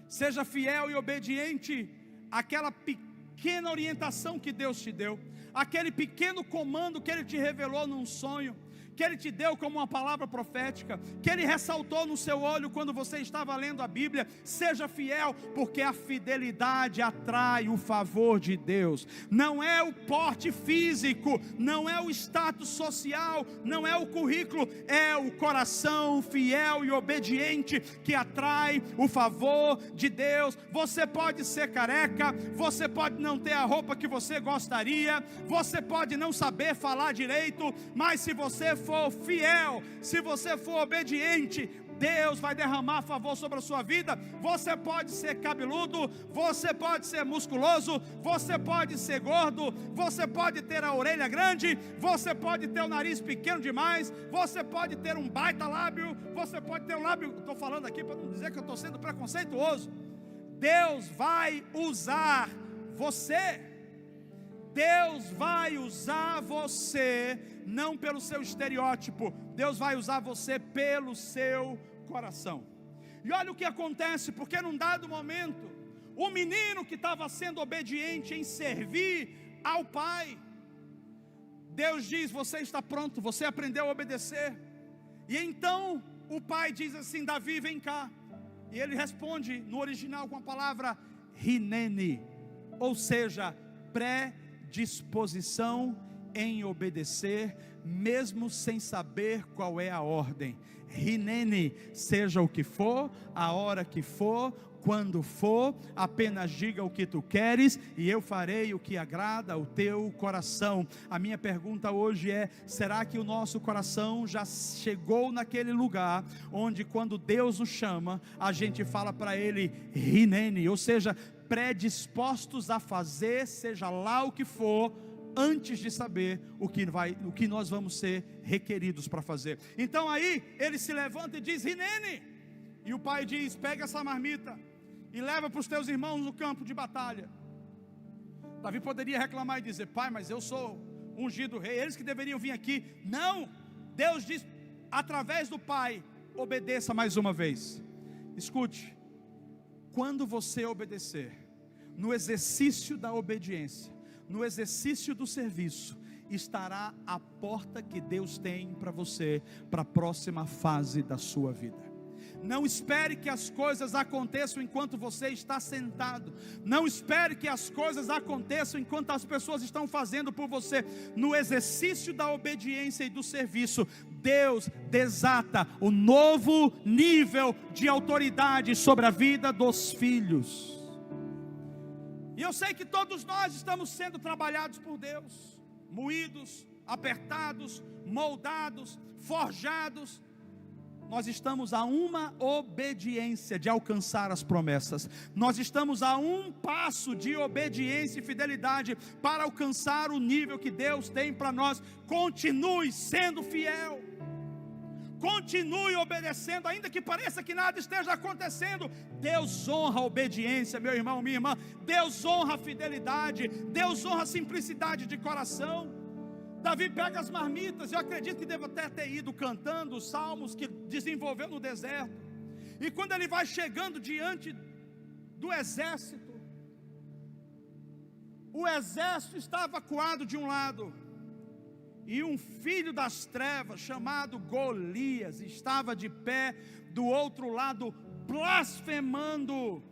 Seja fiel e obediente àquela pequena orientação que Deus te deu, aquele pequeno comando que Ele te revelou num sonho, que Ele te deu como uma palavra profética, que Ele ressaltou no seu olho quando você estava lendo a Bíblia. Seja fiel, porque a fidelidade atrai o favor de Deus. Não é o porte físico, não é o status social, não é o currículo, é o coração fiel e obediente que atrai o favor de Deus. Você pode ser careca, você pode não ter a roupa que você gostaria, você pode não saber falar direito, mas se você for fiel, se você for obediente, Deus vai derramar favor sobre a sua vida. Você pode ser cabeludo, você pode ser musculoso, você pode ser gordo, você pode ter a orelha grande, você pode ter o nariz pequeno demais, você pode ter um baita lábio, você pode ter um lábio, estou falando aqui para não dizer que eu estou sendo preconceituoso. Deus vai usar você. Deus vai usar você, não pelo seu estereótipo, Deus vai usar você pelo seu coração. E olha o que acontece, porque num dado momento, o menino que estava sendo obediente em servir ao pai, Deus diz: você está pronto, você aprendeu a obedecer. E então o pai diz assim: Davi, vem cá. E ele responde no original com a palavra hinene, ou seja, predisposição em obedecer, mesmo sem saber qual é a ordem. Hineni, seja o que for, a hora que for, quando for, apenas diga o que tu queres e eu farei o que agrada ao teu coração. A minha pergunta hoje é: será que o nosso coração já chegou naquele lugar onde quando Deus nos chama, a gente fala para Ele Hineni, ou seja, predispostos a fazer, seja lá o que for, antes de saber o que nós vamos ser requeridos para fazer? Então aí ele se levanta e diz Hineni, e o pai diz: pega essa marmita e leva para os teus irmãos no campo de batalha. Davi poderia reclamar e dizer: pai, mas eu sou ungido rei, eles que deveriam vir aqui. Não, Deus diz através do pai: obedeça mais uma vez. Escute, quando você obedecer, no exercício da obediência, no exercício do serviço, estará a porta que Deus tem para você, para a próxima fase da sua vida. Não espere que as coisas aconteçam enquanto você está sentado. Não espere que as coisas aconteçam enquanto as pessoas estão fazendo por você. No exercício da obediência e do serviço, Deus desata o novo nível de autoridade sobre a vida dos filhos. E eu sei que todos nós estamos sendo trabalhados por Deus, moídos, apertados, moldados, forjados. Nós estamos a uma obediência de alcançar as promessas. Nós estamos a um passo de obediência e fidelidade para alcançar o nível que Deus tem para nós. Continue sendo fiel. Continue obedecendo, ainda que pareça que nada esteja acontecendo. Deus honra a obediência, meu irmão, minha irmã. Deus honra a fidelidade. Deus honra a simplicidade de coração. Davi pega as marmitas, eu acredito que deve até ter ido cantando os salmos que desenvolveu no deserto. E quando ele vai chegando diante do exército, o exército estava acuado de um lado, e um filho das trevas chamado Golias estava de pé do outro lado, blasfemando,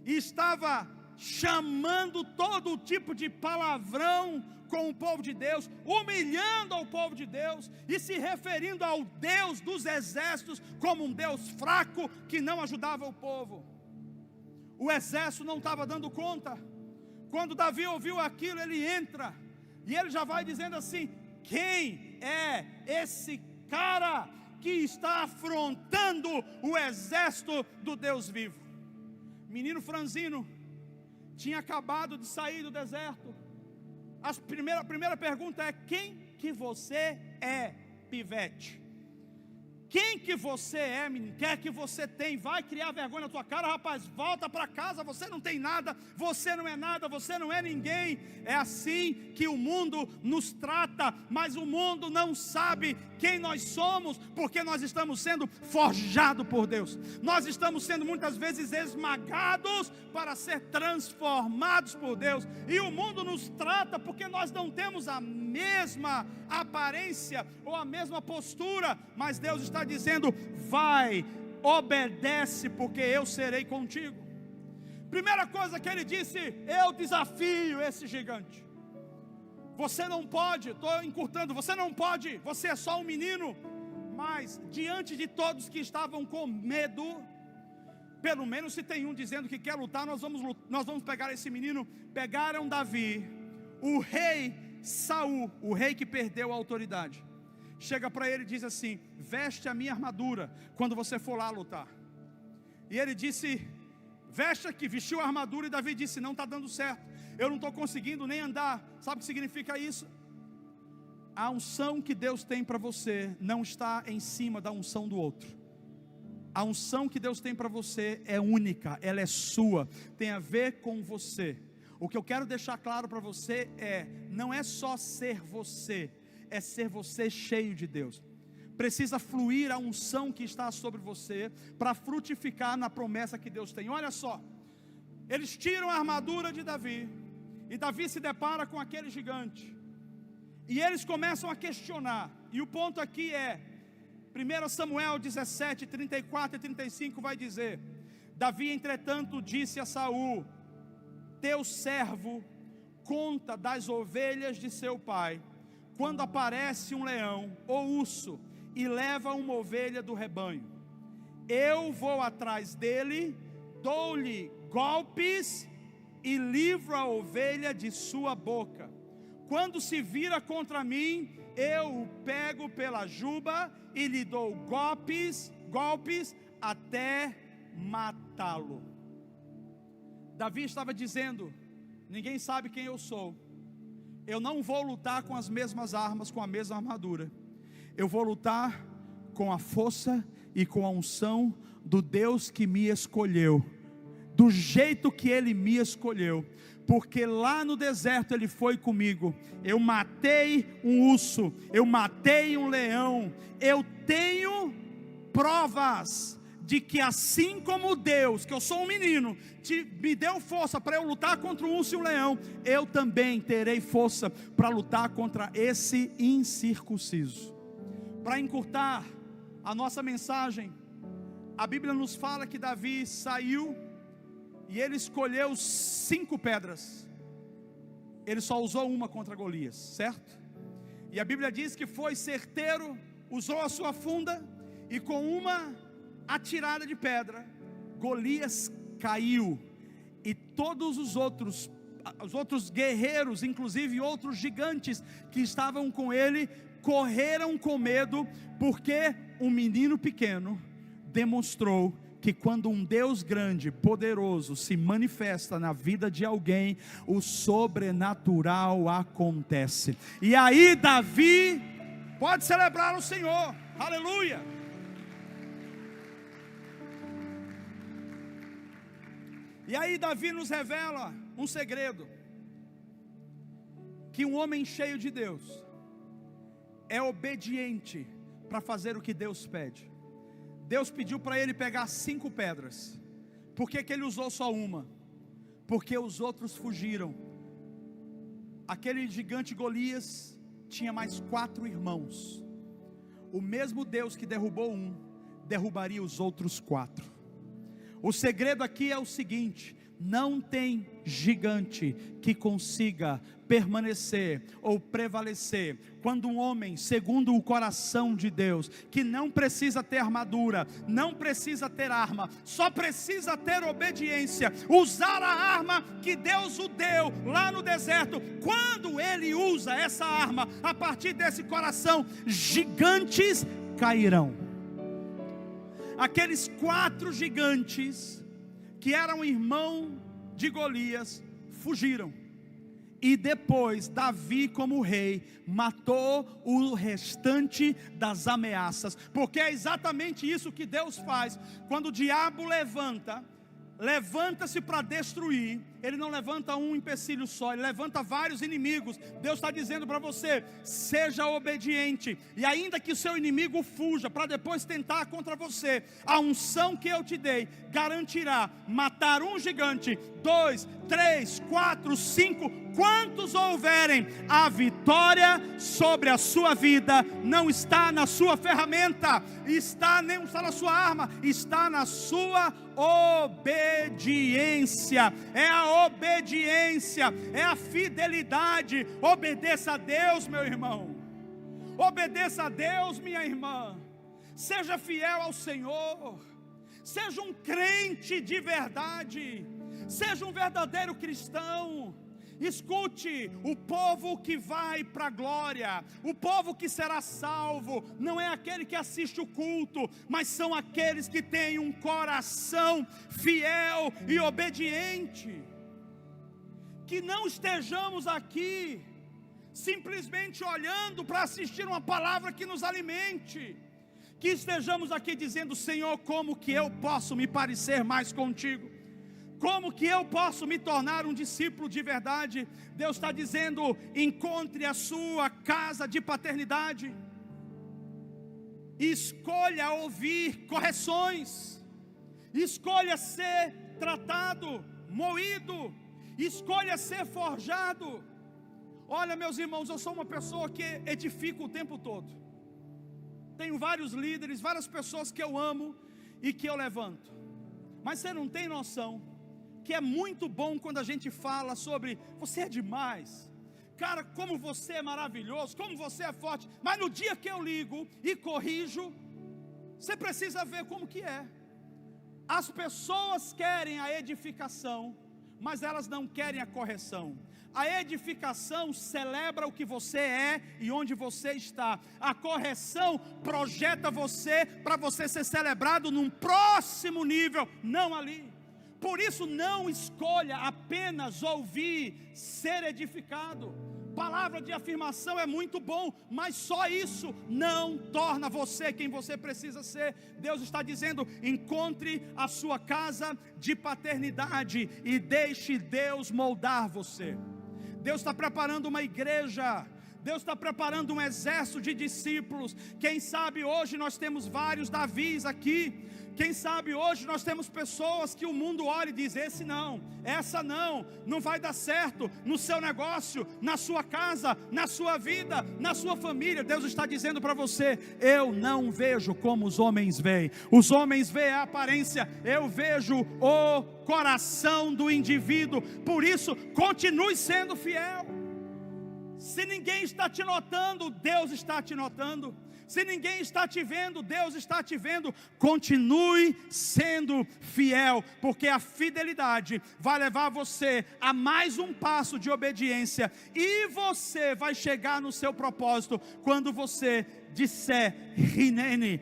e estava chamando todo tipo de palavrão com o povo de Deus, humilhando ao povo de Deus, e se referindo ao Deus dos exércitos como um Deus fraco, que não ajudava o povo. O exército não estava dando conta. Quando Davi ouviu aquilo, ele entra, e ele já vai dizendo assim: quem é esse cara que está afrontando o exército do Deus vivo? Menino franzino, tinha acabado de sair do deserto. A primeira pergunta é: quem que você é, pivete? Quem que você é, menino? Quer que você tem? Vai criar vergonha na tua cara, rapaz. Volta para casa, você não tem nada, você não é nada, você não é ninguém. É assim que o mundo nos trata, mas o mundo não sabe quem nós somos, porque nós estamos sendo forjados por Deus. Nós estamos sendo muitas vezes esmagados para ser transformados por Deus. E o mundo nos trata porque nós não temos a mesma aparência ou a mesma postura, mas Deus está dizendo: vai, obedece, porque eu serei contigo. Primeira coisa que ele disse: eu desafio esse gigante. Você não pode, estou encurtando, você não pode, você é só um menino. Mas diante de todos que estavam com medo, pelo menos se tem um dizendo que quer lutar, nós vamos pegar esse menino. Pegaram Davi, o rei Saul, o rei que perdeu a autoridade, chega para ele e diz assim: veste a minha armadura quando você for lá lutar. E ele disse: veste aqui. Vestiu a armadura, e Davi disse: não está dando certo, eu não estou conseguindo nem andar. Sabe o que significa isso? A unção que Deus tem para você não está em cima da unção do outro. A unção que Deus tem para você é única, ela é sua, tem a ver com você. O que eu quero deixar claro para você é: não é só ser você, é ser você cheio de Deus. Precisa fluir a unção que está sobre você para frutificar na promessa que Deus tem. Olha só, eles tiram a armadura de Davi, e Davi se depara com aquele gigante, e eles começam a questionar. E o ponto aqui é 1 Samuel 17, 34 e 35 vai dizer: Davi, entretanto, disse a Saul: teu servo conta das ovelhas de seu pai, quando aparece um leão ou urso e leva uma ovelha do rebanho, eu vou atrás dele, dou-lhe golpes e livro a ovelha de sua boca. Quando se vira contra mim, eu o pego pela juba e lhe dou golpes até matá-lo. Davi estava dizendo: ninguém sabe quem eu sou. Eu não vou lutar com as mesmas armas, com a mesma armadura. Eu vou lutar com a força e com a unção do Deus que me escolheu, do jeito que Ele me escolheu, porque lá no deserto Ele foi comigo. Eu matei um urso, eu matei um leão. Eu tenho provas de que assim como Deus, que eu sou um menino, me deu força para eu lutar contra o urso e o leão, eu também terei força para lutar contra esse incircunciso. Para encurtar a nossa mensagem, a Bíblia nos fala que Davi saiu e ele escolheu 5 pedras. Ele só usou uma contra Golias, certo? E a Bíblia diz que foi certeiro, usou a sua funda, e com uma atirada de pedra, Golias caiu. E todos os outros guerreiros, inclusive outros gigantes que estavam com ele, correram com medo, porque um menino pequeno demonstrou que quando um Deus grande, poderoso, se manifesta na vida de alguém, o sobrenatural acontece. E aí Davi pode celebrar o Senhor, aleluia. E aí Davi nos revela um segredo, que um homem cheio de Deus é obediente para fazer o que Deus pede. Deus pediu para ele pegar 5 pedras. Por que ele usou só uma? Porque os outros fugiram. Aquele gigante Golias tinha mais 4 irmãos. O mesmo Deus que derrubou um, derrubaria os outros 4. O segredo aqui é o seguinte: não tem gigante que consiga permanecer ou prevalecer quando um homem segundo o coração de Deus, que não precisa ter armadura, não precisa ter arma, só precisa ter obediência, usar a arma que Deus o deu lá no deserto. Quando ele usa essa arma, a partir desse coração, gigantes cairão. Aqueles 4 gigantes que eram irmão de Golias fugiram. E depois Davi, como rei, matou o restante das ameaças. Porque é exatamente isso que Deus faz. Quando o diabo levanta-se para destruir, ele não levanta um empecilho só, ele levanta vários inimigos. Deus está dizendo para você: seja obediente, e ainda que o seu inimigo fuja para depois tentar contra você, a unção que eu te dei garantirá matar um gigante, 2, 3, 4, 5, quantos houverem. A vitória sobre a sua vida não está na sua ferramenta, nem está na sua arma, está na sua obediência. É a obediência, é a fidelidade. Obedeça a Deus, meu irmão. Obedeça a Deus, minha irmã. Seja fiel ao Senhor. Seja um crente de verdade. Seja um verdadeiro cristão. Escute, o povo que vai para a glória, o povo que será salvo, não é aquele que assiste o culto, mas são aqueles que têm um coração fiel e obediente. Que não estejamos aqui simplesmente olhando para assistir uma palavra que nos alimente, que estejamos aqui dizendo: Senhor, como que eu posso me parecer mais contigo? Como que eu posso me tornar um discípulo de verdade? Deus está dizendo: encontre a sua casa de paternidade, escolha ouvir correções, escolha ser tratado, moído, escolha ser forjado. Olha, meus irmãos, eu sou uma pessoa que edifico o tempo todo. Tenho vários líderes, várias pessoas que eu amo e que eu levanto. Mas você não tem noção que é muito bom quando a gente fala sobre: você é demais. cara, como você é maravilhoso, como você é forte. Mas no dia que eu ligo e corrijo, você precisa ver como que é. As pessoas querem a edificação, mas elas não querem a correção. A edificação celebra o que você é e onde você está. A correção projeta você para você ser celebrado num próximo nível, não ali. Por isso não escolha apenas ouvir, ser edificado. Palavra de afirmação é muito bom, mas só isso não torna você quem você precisa ser. Deus está dizendo: encontre a sua casa de paternidade e deixe Deus moldar você. Deus está preparando uma igreja, Deus está preparando um exército de discípulos. Quem sabe hoje nós temos vários Davis aqui. Quem sabe hoje nós temos pessoas que o mundo olha e diz: esse não, essa não, não vai dar certo no seu negócio, na sua casa, na sua vida, na sua família. Deus está dizendo para você: eu não vejo como os homens veem. Os homens veem a aparência, eu vejo o coração do indivíduo. Por isso, continue sendo fiel. Se ninguém está te notando, Deus está te notando. Se ninguém está te vendo, Deus está te vendo. Continue sendo fiel, porque a fidelidade vai levar você a mais um passo de obediência, e você vai chegar no seu propósito quando você disser: Hineni.